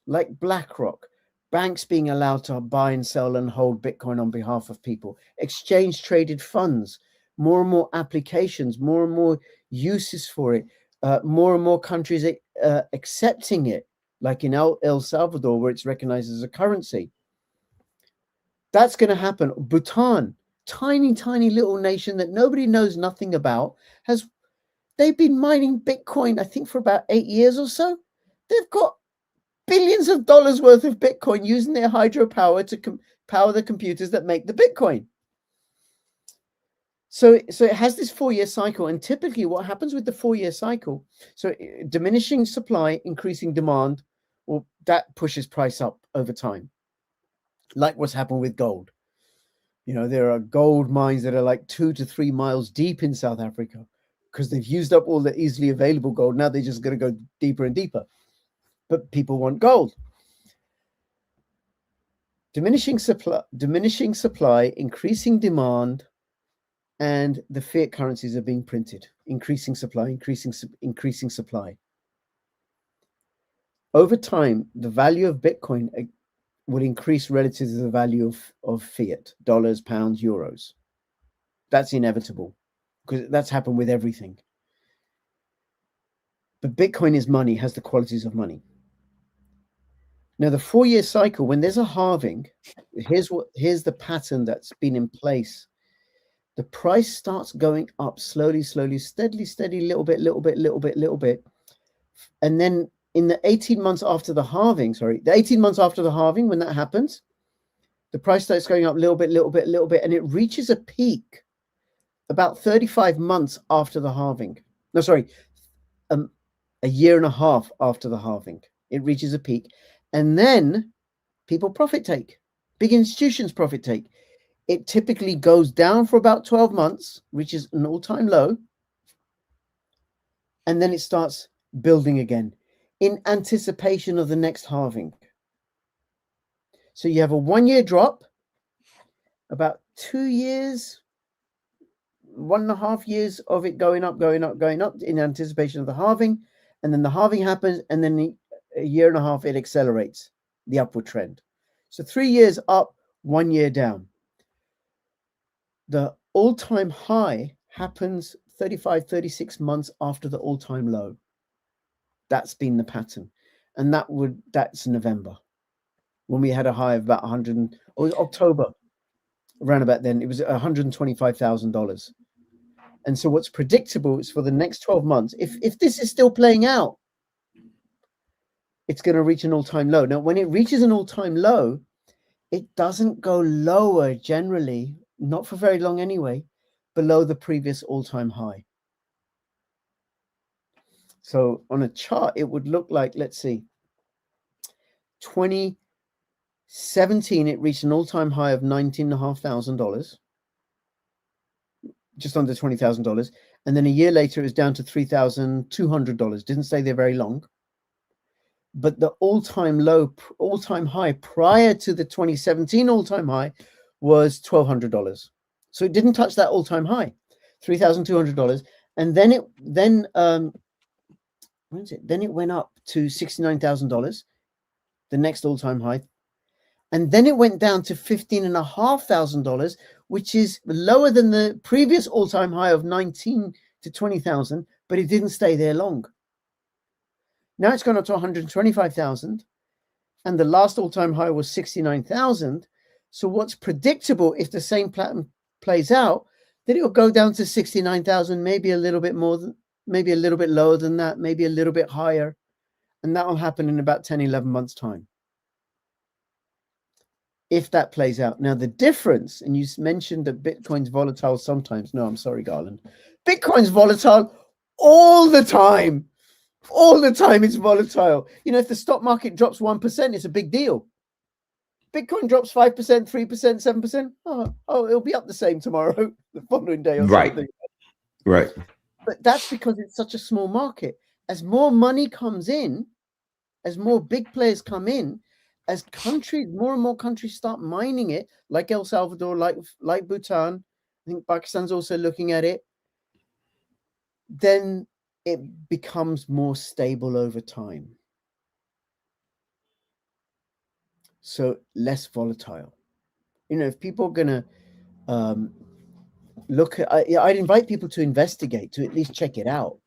like BlackRock, banks being allowed to buy and sell and hold Bitcoin on behalf of people, exchange traded funds, more and more applications, more and more uses for it, more and more countries accepting it, like in El Salvador, where it's recognized as a currency. That's going to happen. Bhutan, tiny, tiny little nation that nobody knows nothing about, they've been mining Bitcoin, I think, for about 8 years or so. They've got billions of dollars worth of Bitcoin using their hydropower to power the computers that make the Bitcoin. So it has this 4-year cycle. And typically what happens with the 4-year cycle, so diminishing supply, increasing demand, well, that pushes price up over time. Like what's happened with gold. There are gold mines that are like 2 to 3 miles deep in South Africa because they've used up all the easily available gold. Now they're just going to go deeper and deeper. But people want gold. Diminishing supply, increasing demand, and the fiat currencies are being printed. Increasing supply, increasing supply. Over time, the value of Bitcoin will increase relative to the value of fiat, dollars, pounds, euros. That's inevitable because that's happened with everything. But Bitcoin is money, has the qualities of money. Now, the 4-year cycle, when there's a halving, here's the pattern that's been in place. The price starts going up slowly, steady, little bit. And then in the 18 months after the halving, when that happens, the price starts going up little bit, and it reaches a peak about 35 months after the halving. No, sorry, a year and a half after the halving, it reaches a peak. And then people profit take, big institutions profit take. It typically goes down for about 12 months, reaches an all-time low, and then it starts building again in anticipation of the next halving. So you have a 1-year drop, about 2 years, 1.5 years of it going up in anticipation of the halving. And then the halving happens, and then a year and a half, it accelerates the upward trend. So 3 years up, 1 year down. The all-time high happens 35, 36 months after the all-time low. That's been the pattern. And that's November, when we had a high of about 100, or October, around about then, it was $125,000. And so what's predictable is for the next 12 months, if this is still playing out, it's going to reach an all-time low. Now, when it reaches an all-time low, it doesn't go lower generally, not for very long anyway, below the previous all-time high. So on a chart, it would look like, let's see, 2017, it reached an all-time high of $19,500, just under $20,000. And then a year later, it was down to $3,200. Didn't stay there very long. But the all-time low, all-time high prior to the 2017 all-time high was $1,200. So it didn't touch that all-time high, $3,200. And then it went up to $69,000, the next all-time high. And then it went down to $15,500, which is lower than the previous all-time high of 19 to 20,000, but it didn't stay there long. Now it's gone up to 125,000, and the last all-time high was 69,000. So what's predictable, if the same pattern plays out, that it will go down to 69,000, maybe a little bit more, maybe a little bit lower than that, maybe a little bit higher, and that will happen in about 10, 11 months' time, if that plays out. Now, the difference, and you mentioned that Bitcoin's volatile sometimes. No, I'm sorry, Garland. Bitcoin's volatile all the time. All the time it's volatile. You know, if the stock market drops 1%, it's a big deal. Bitcoin drops 5%, 3%, 7%. Oh, it'll be up the same tomorrow, the following day or something. Right. But that's because it's such a small market. As more money comes in, as more big players come in, as countries, more and more countries start mining it, like El Salvador, like Bhutan, I think Pakistan's also looking at it, then it becomes more stable over time. So less volatile. You know, if people are going to look at, I'd invite people to investigate, to at least check it out.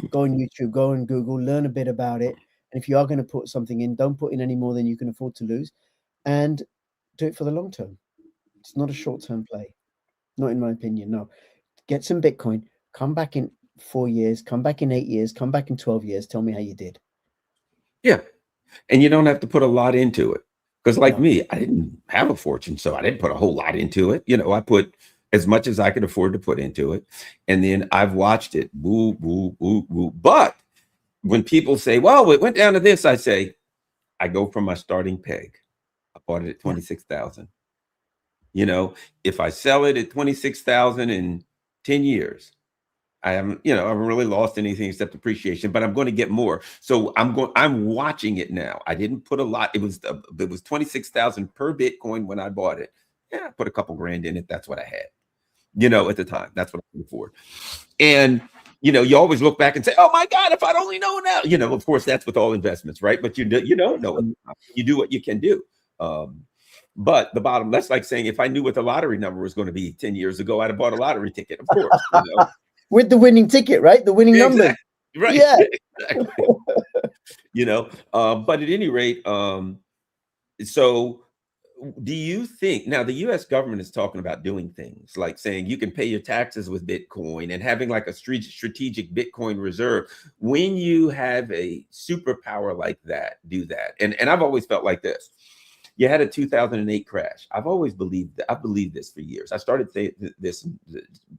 Go on YouTube, go on Google, learn a bit about it. And if you are going to put something in, don't put in any more than you can afford to lose, and do it for the long term. It's not a short-term play. Not in my opinion, no. Get some Bitcoin, come back in 4 years, come back in 8 years, come back in 12 years. Tell me how you did. Yeah. And you don't have to put a lot into it. Because like me, I didn't have a fortune, so I didn't put a whole lot into it. You know, I put as much as I could afford to put into it. And then I've watched it. Woo, woo, woo, woo. But when people say, well, it went down to this, I say, I go from my starting peg. I bought it at 26,000. You know, if I sell it at 26,000 in 10 years, I haven't really lost anything except appreciation, but I'm going to get more. So I'm watching it now. I didn't put a lot. It was 26,000 per Bitcoin when I bought it. Yeah, I put a couple grand in it. That's what I had, you know, at the time. That's what I could afford. And, you know, you always look back and say, oh my God, if I'd only known now, you know, of course, that's with all investments, right? But you don't know. You do what you can do. But that's like saying if I knew what the lottery number was going to be 10 years ago, I'd have bought a lottery ticket, of course. You know? With the winning ticket, right? The winning number. Exactly. Right. Yeah. Exactly. You know, but at any rate, so do you think now the US government is talking about doing things like saying you can pay your taxes with Bitcoin and having like a strategic Bitcoin reserve? When you have a superpower like that, do that. And I've always felt like this. You had a 2008 crash. I've always believed that. I believed this for years. I started saying this,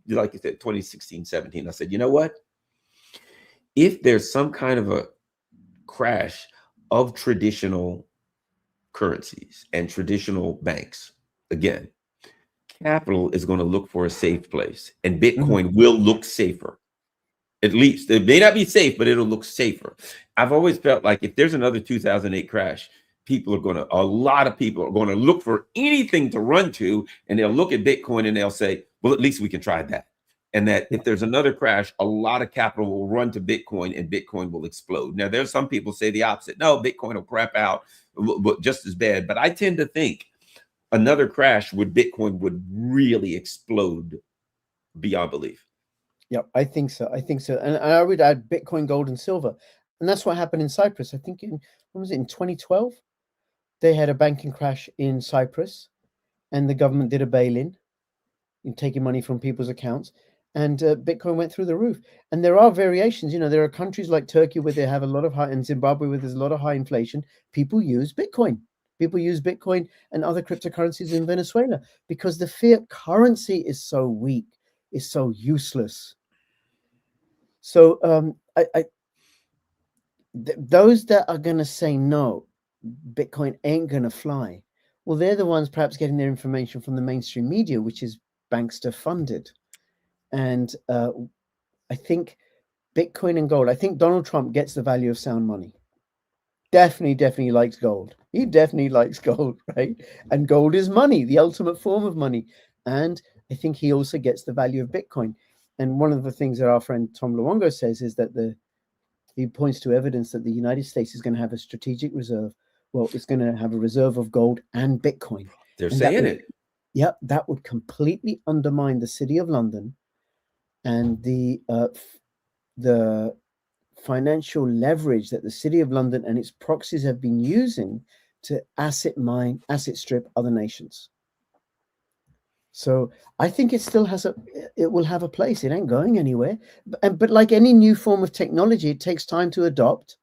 like you said, 2016, 17. I said, you know what? If there's some kind of a crash of traditional currencies and traditional banks, again, capital is going to look for a safe place, and Bitcoin will look safer. At least it may not be safe, but it'll look safer. I've always felt like if there's another 2008 crash, a lot of people are going to look for anything to run to, and they'll look at Bitcoin and they'll say, well, at least we can try that. And that if there's another crash, a lot of capital will run to Bitcoin and Bitcoin will explode. Now, there's some people say the opposite. No, Bitcoin will crap out, but just as bad. But I tend to think another crash with Bitcoin would really explode beyond belief. Yeah, I think so. And I would add Bitcoin, gold, and silver. And that's what happened in Cyprus. I think when was it, in 2012? They had a banking crash in Cyprus, and the government did a bail-in taking money from people's accounts. And Bitcoin went through the roof. And there are variations. You know, there are countries like Turkey where they have a lot of high, and Zimbabwe where there's a lot of high inflation. People use Bitcoin. People use Bitcoin and other cryptocurrencies in Venezuela because the fiat currency is so weak, is so useless. So those that are going to say no, Bitcoin ain't going to fly, well, they're the ones perhaps getting their information from the mainstream media, which is bankster funded. And I think Bitcoin and gold, I think Donald Trump gets the value of sound money. Definitely likes gold. He definitely likes gold, right? And gold is money, the ultimate form of money. And I think he also gets the value of Bitcoin. And one of the things that our friend Tom Luongo says is that he points to evidence that the United States is going to have a strategic reserve. Well, it's going to have a reserve of gold and Bitcoin. They're saying it. Yeah, that would completely undermine the City of London and the financial leverage that the City of London and its proxies have been using to asset strip other nations. So I think it will have a place. It ain't going anywhere. But like any new form of technology, it takes time to adopt.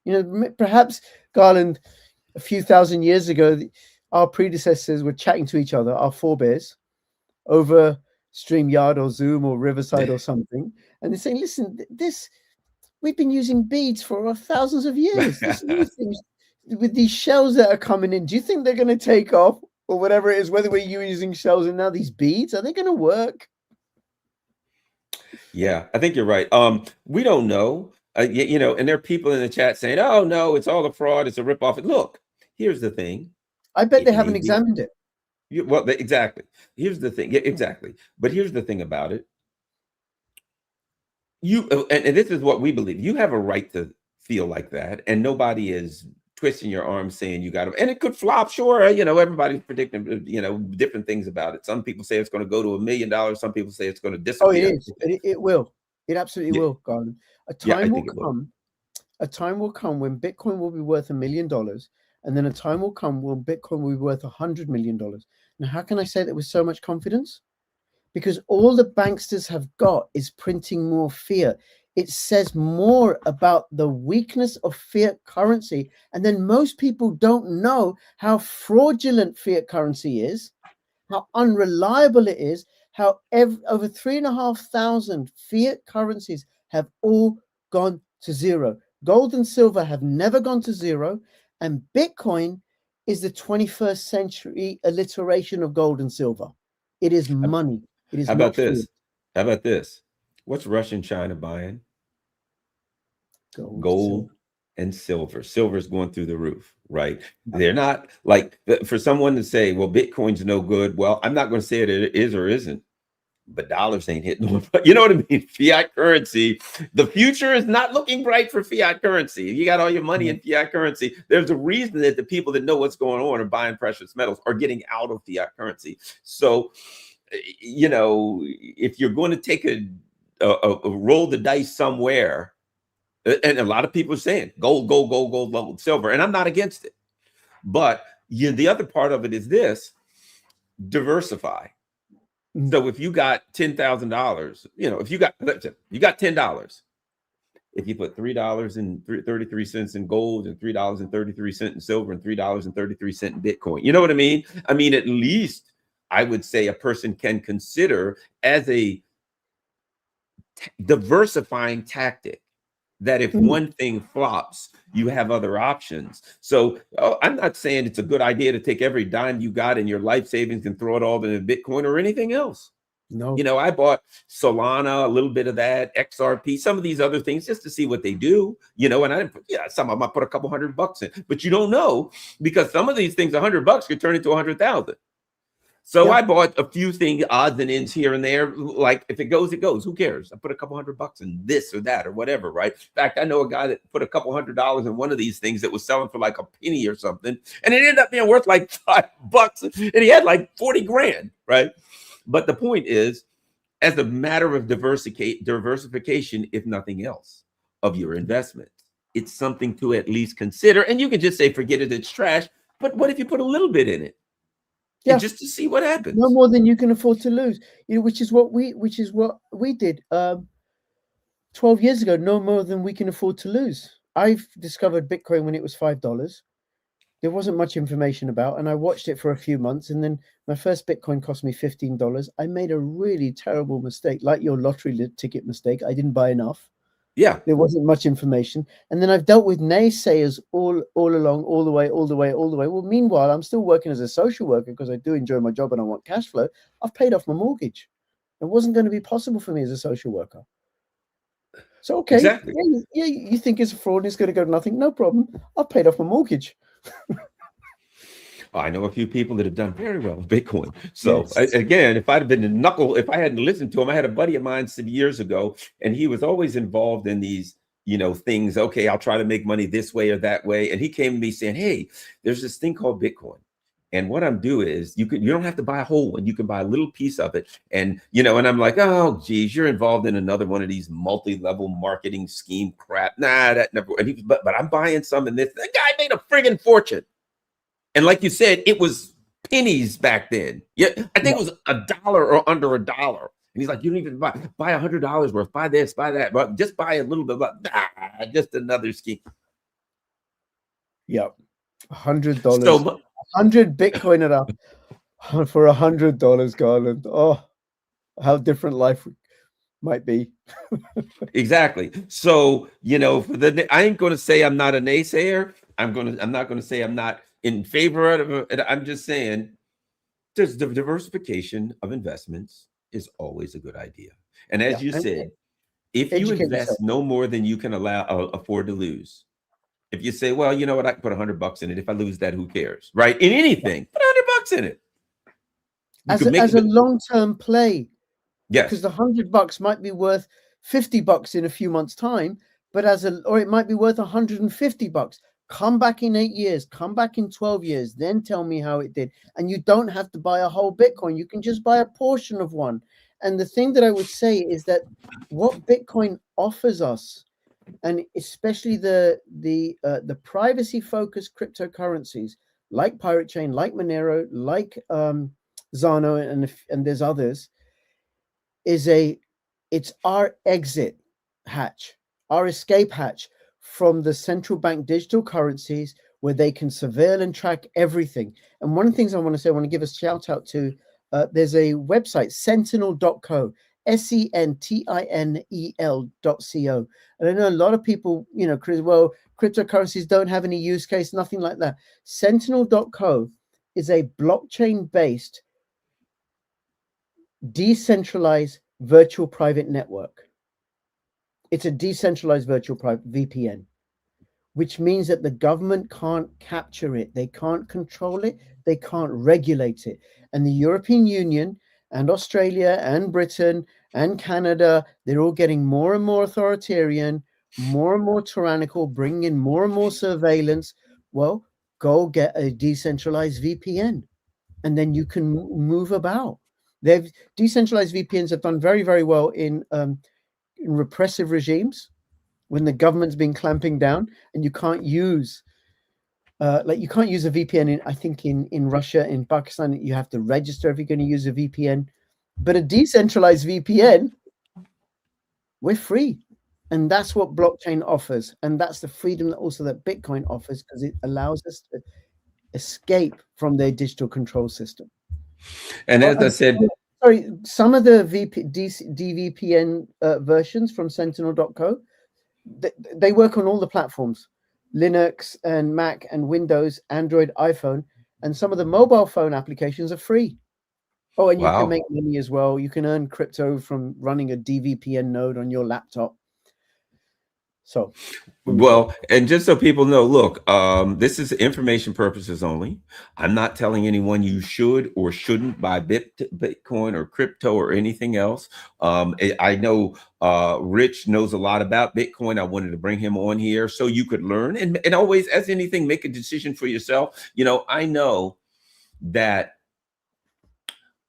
You know, perhaps, Garland, a few thousand years ago, our predecessors were chatting to each other, our forebears, over StreamYard or Zoom or Riverside or something. And they're saying, listen, we've been using beads for thousands of years. This new thing, with these shells that are coming in, do you think they're going to take off? Or whatever it is, whether we're using shells and now these beads, are they going to work? Yeah, I think you're right. We don't know, you know, and there are people in the chat saying, oh, no, it's all a fraud. It's a ripoff. Look, here's the thing. I bet they haven't examined it. Well, exactly. Here's the thing. Yeah, exactly. But here's the thing about it. And this is what we believe. You have a right to feel like that. And nobody is twisting your arm saying you got to, and it could flop. Sure. You know, everybody's predicting, you know, different things about it. Some people say it's going to go to $1 million. Some people say it's going to disappear. Oh, it is. It will. It absolutely will, Garland. A time will come when Bitcoin will be worth $1 million. And then a time will come when Bitcoin will be worth $100 million. Now, how can I say that with so much confidence? Because all the banksters have got is printing more fiat. It says more about the weakness of fiat currency. And then most people don't know how fraudulent fiat currency is, how unreliable it is, how over 3,500 fiat currencies have all gone to zero. Gold and silver have never gone to zero. And Bitcoin is the 21st century alliteration of gold and silver. It is money. It is. How about this? How about this? What's Russia and China buying? Gold and silver. Silver is going through the roof, right? They're not like, for someone to say, well, Bitcoin's no good. Well, I'm not going to say it is or isn't. but dollars ain't hitting. You know what I mean? Fiat currency. The future is not looking bright for fiat currency. You got all your money in fiat currency. There's a reason that the people that know what's going on are buying precious metals are getting out of fiat currency. So, you know, if you're going to take a roll the dice somewhere, and a lot of people are saying gold, gold, gold, gold, gold, silver, and I'm not against it. But the other part of it is this: diversify. So if you got $10,000, you know, if you got $10, if you put $3.33 in gold and $3.33 in silver and $3.33 in Bitcoin, you know what I mean? I mean, at least I would say a person can consider as a diversifying tactic that if one thing flops, you have other options. So I'm not saying it's a good idea to take every dime you got in your life savings and throw it all into Bitcoin or anything else. No. You know, I bought Solana, a little bit of that, XRP, some of these other things just to see what they do, you know, and I didn't put, some of them I put a couple $100 in, but you don't know because some of these things, $100 could turn into 100,000. So I bought a few things, odds and ends here and there. Like if it goes, it goes. Who cares? I put a couple $100 in this or that or whatever, right? In fact, I know a guy that put a couple $100 in one of these things that was selling for like a penny or something, and it ended up being worth like $5, and he had like 40 grand, right? But the point is, as a matter of diversification, if nothing else, of your investments, it's something to at least consider. And you can just say, forget it, it's trash. But what if you put a little bit in it? Yeah, just to see what happens. No more than you can afford to lose. You know, which is what we did 12 years ago. No more than we can afford to lose. I've discovered Bitcoin when it was $5. There wasn't much information about, and I watched it for a few months, and then my first Bitcoin cost me $15. I made a really terrible mistake, like your lottery ticket mistake. I didn't buy enough. Yeah, there wasn't much information, and then I've dealt with naysayers all along, all the way. Well, meanwhile, I'm still working as a social worker because I do enjoy my job and I want cash flow. I've paid off my mortgage. It wasn't going to be possible for me as a social worker. So okay, exactly. Yeah, you think it's a fraud and it's going to go to nothing? No problem. I've paid off my mortgage. I know a few people that have done very well with Bitcoin. So again, if I'd have been if I hadn't listened to him, I had a buddy of mine some years ago, and he was always involved in these, you know, things. Okay, I'll try to make money this way or that way. And he came to me saying, hey, there's this thing called Bitcoin. And what I'm doing is you don't have to buy a whole one. You can buy a little piece of it. And, you know, and I'm like, oh, geez, you're involved in another one of these multi-level marketing scheme crap. Nah, that never. And he, but I'm buying some in this. That guy made a friggin' fortune. And like you said, it was pennies back then. Yeah, I think it was $1 or under $1. And he's like, you don't even buy $100 worth, buy this, buy that, but just buy a little bit of just another scheme. Yep. $100. So 100 Bitcoin for $100, Garland. Oh, how different life might be. Exactly. So, you know, I ain't going to say I'm not a naysayer. I'm not going to say I'm not in favor of it. I'm just saying there's the diversification of investments is always a good idea. And as you said, if you invest no more than you can afford to lose, if you say, well, you know what, I can put $100 in it. If I lose that, who cares? Right? In anything, put $100 in it. As a long-term play. Yes. Because the $100 might be worth $50 in a few months' time, but or it might be worth $150. Come back in 8 years, come back in 12 years, then tell me how it did. And you don't have to buy a whole Bitcoin. You can just buy a portion of one. And the thing that I would say is that what Bitcoin offers us, and especially the privacy-focused cryptocurrencies like Pirate Chain, like Monero, like Zano, and there's others, it's our exit hatch, our escape hatch from the central bank digital currencies where they can surveil and track everything. And one of the things I want to say, I want to give a shout out to, there's a website, sentinel.co, sentinel.co. And I know a lot of people, you know, well, cryptocurrencies don't have any use case, nothing like that. Sentinel.co is a blockchain-based, decentralized virtual private network. It's a decentralized virtual private VPN, which means that the government can't capture it. They can't control it. They can't regulate it. And the European Union and Australia and Britain and Canada, they're all getting more and more authoritarian, more and more tyrannical, bringing in more and more surveillance. Well, go get a decentralized VPN, and then you can move about. They've decentralized VPNs have done very, very well in repressive regimes when the government's been clamping down, and you can't use like you can't use a VPN in, I think in Russia, in Pakistan, you have to register if you're going to use a VPN. But a decentralized VPN, we're free. And that's what blockchain offers. And that's the freedom that also that Bitcoin offers, because it allows us to escape from their digital control system. And as I said, sorry, some of the DVPN versions from Sentinel.co, they work on all the platforms, Linux and Mac and Windows, Android, iPhone, and some of the mobile phone applications are free. Oh, and you can make money as well. You can earn crypto from running a DVPN node on your laptop. So, well, and just so people know, look, this is information purposes only. I'm not telling anyone you should or shouldn't buy Bitcoin or crypto or anything else. I know Rich knows a lot about Bitcoin. I wanted to bring him on here so you could learn, and always, as anything, make a decision for yourself. You know, I know that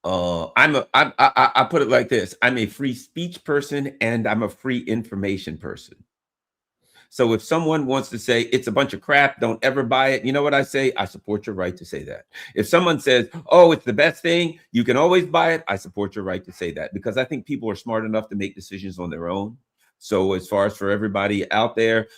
I put it like this: I'm a free speech person and I'm a free information person. So if someone wants to say it's a bunch of crap, don't ever buy it, you know what I say? I support your right to say that. If someone says, oh, it's the best thing, you can always buy it, I support your right to say that, because I think people are smart enough to make decisions on their own. So as far as for everybody out there,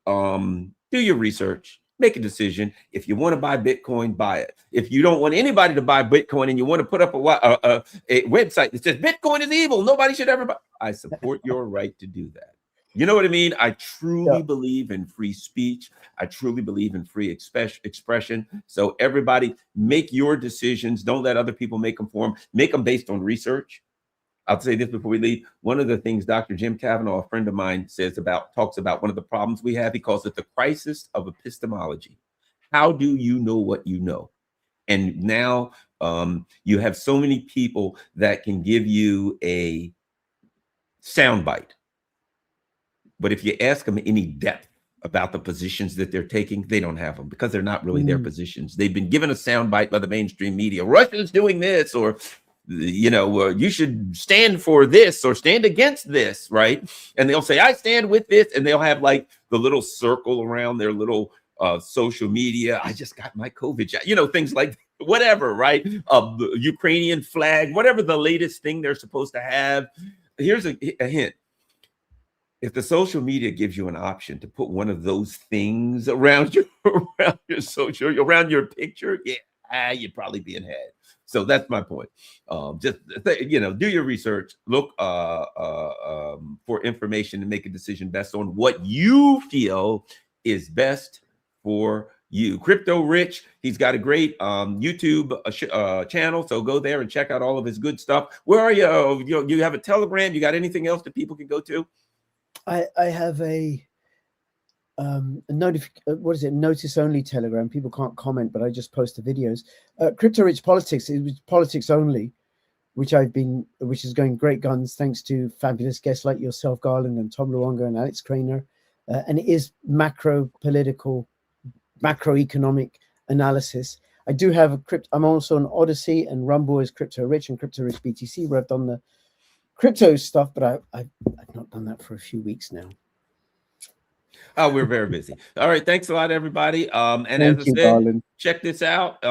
do your research, make a decision. If you want to buy Bitcoin, buy it. If you don't want anybody to buy Bitcoin and you want to put up a website that says Bitcoin is evil, nobody should ever buy, I support your right to do that. You know what I mean? I truly believe in free speech. I truly believe in free expression. So everybody, make your decisions. Don't let other people make them for them. Make them based on research. I'll say this before we leave. One of the things Dr. Jim Kavanaugh, a friend of mine, talks about one of the problems we have. He calls it the crisis of epistemology. How do you know what you know? And now you have so many people that can give you a soundbite. But if you ask them any depth about the positions that they're taking, they don't have them, because they're not really their positions. They've been given a soundbite by the mainstream media. Russia's doing this, or, you know, you should stand for this or stand against this, right? And they'll say, I stand with this. And they'll have like the little circle around their little social media. I just got my COVID shot, you know, things like whatever, right? The Ukrainian flag, whatever the latest thing they're supposed to have. Here's a hint. If the social media gives you an option to put one of those things around your picture, yeah, you'd probably be in head. So that's my point. Just, you know, do your research, look for information, and make a decision based on what you feel is best for you. Crypto Rich, he's got a great YouTube channel, so go there and check out all of his good stuff. Where are you? You have a Telegram? You got anything else that people can go to? I have a notice only Telegram. People can't comment, but I just post the videos. Crypto Rich Politics, it was politics only, which is going great guns thanks to fabulous guests like yourself, Garland, and Tom Luongo and Alex Craner. And it is macroeconomic analysis. I do have I'm also on Odyssey, and Rumble is Crypto Rich and Crypto Rich BTC, where I've done the crypto stuff, but I've not done that for a few weeks now. Oh, we're very busy. All right, thanks a lot, everybody. And as I said, Garland, check this out.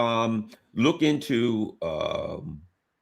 Look into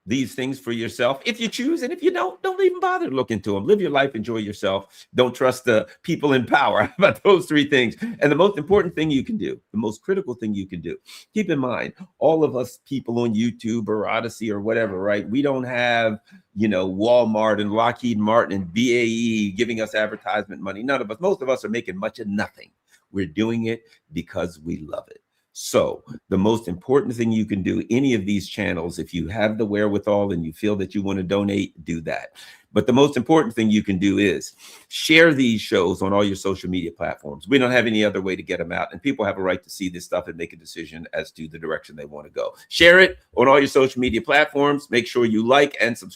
these things for yourself if you choose, and if you don't even bother to look into them. Live your life, enjoy yourself. Don't trust the people in power. How about those three things? And the most important thing you can do, the most critical thing you can do, keep in mind, all of us people on YouTube or Odyssey or whatever, right? We don't have, you know, Walmart and Lockheed Martin and BAE giving us advertisement money. None of us. Most of us are making much of nothing. We're doing it because we love it. So the most important thing you can do, any of these channels, if you have the wherewithal and you feel that you want to donate, do that. But the most important thing you can do is share these shows on all your social media platforms. We don't have any other way to get them out, and people have a right to see this stuff and make a decision as to the direction they want to go. Share it on all your social media platforms. Make sure you like and subscribe.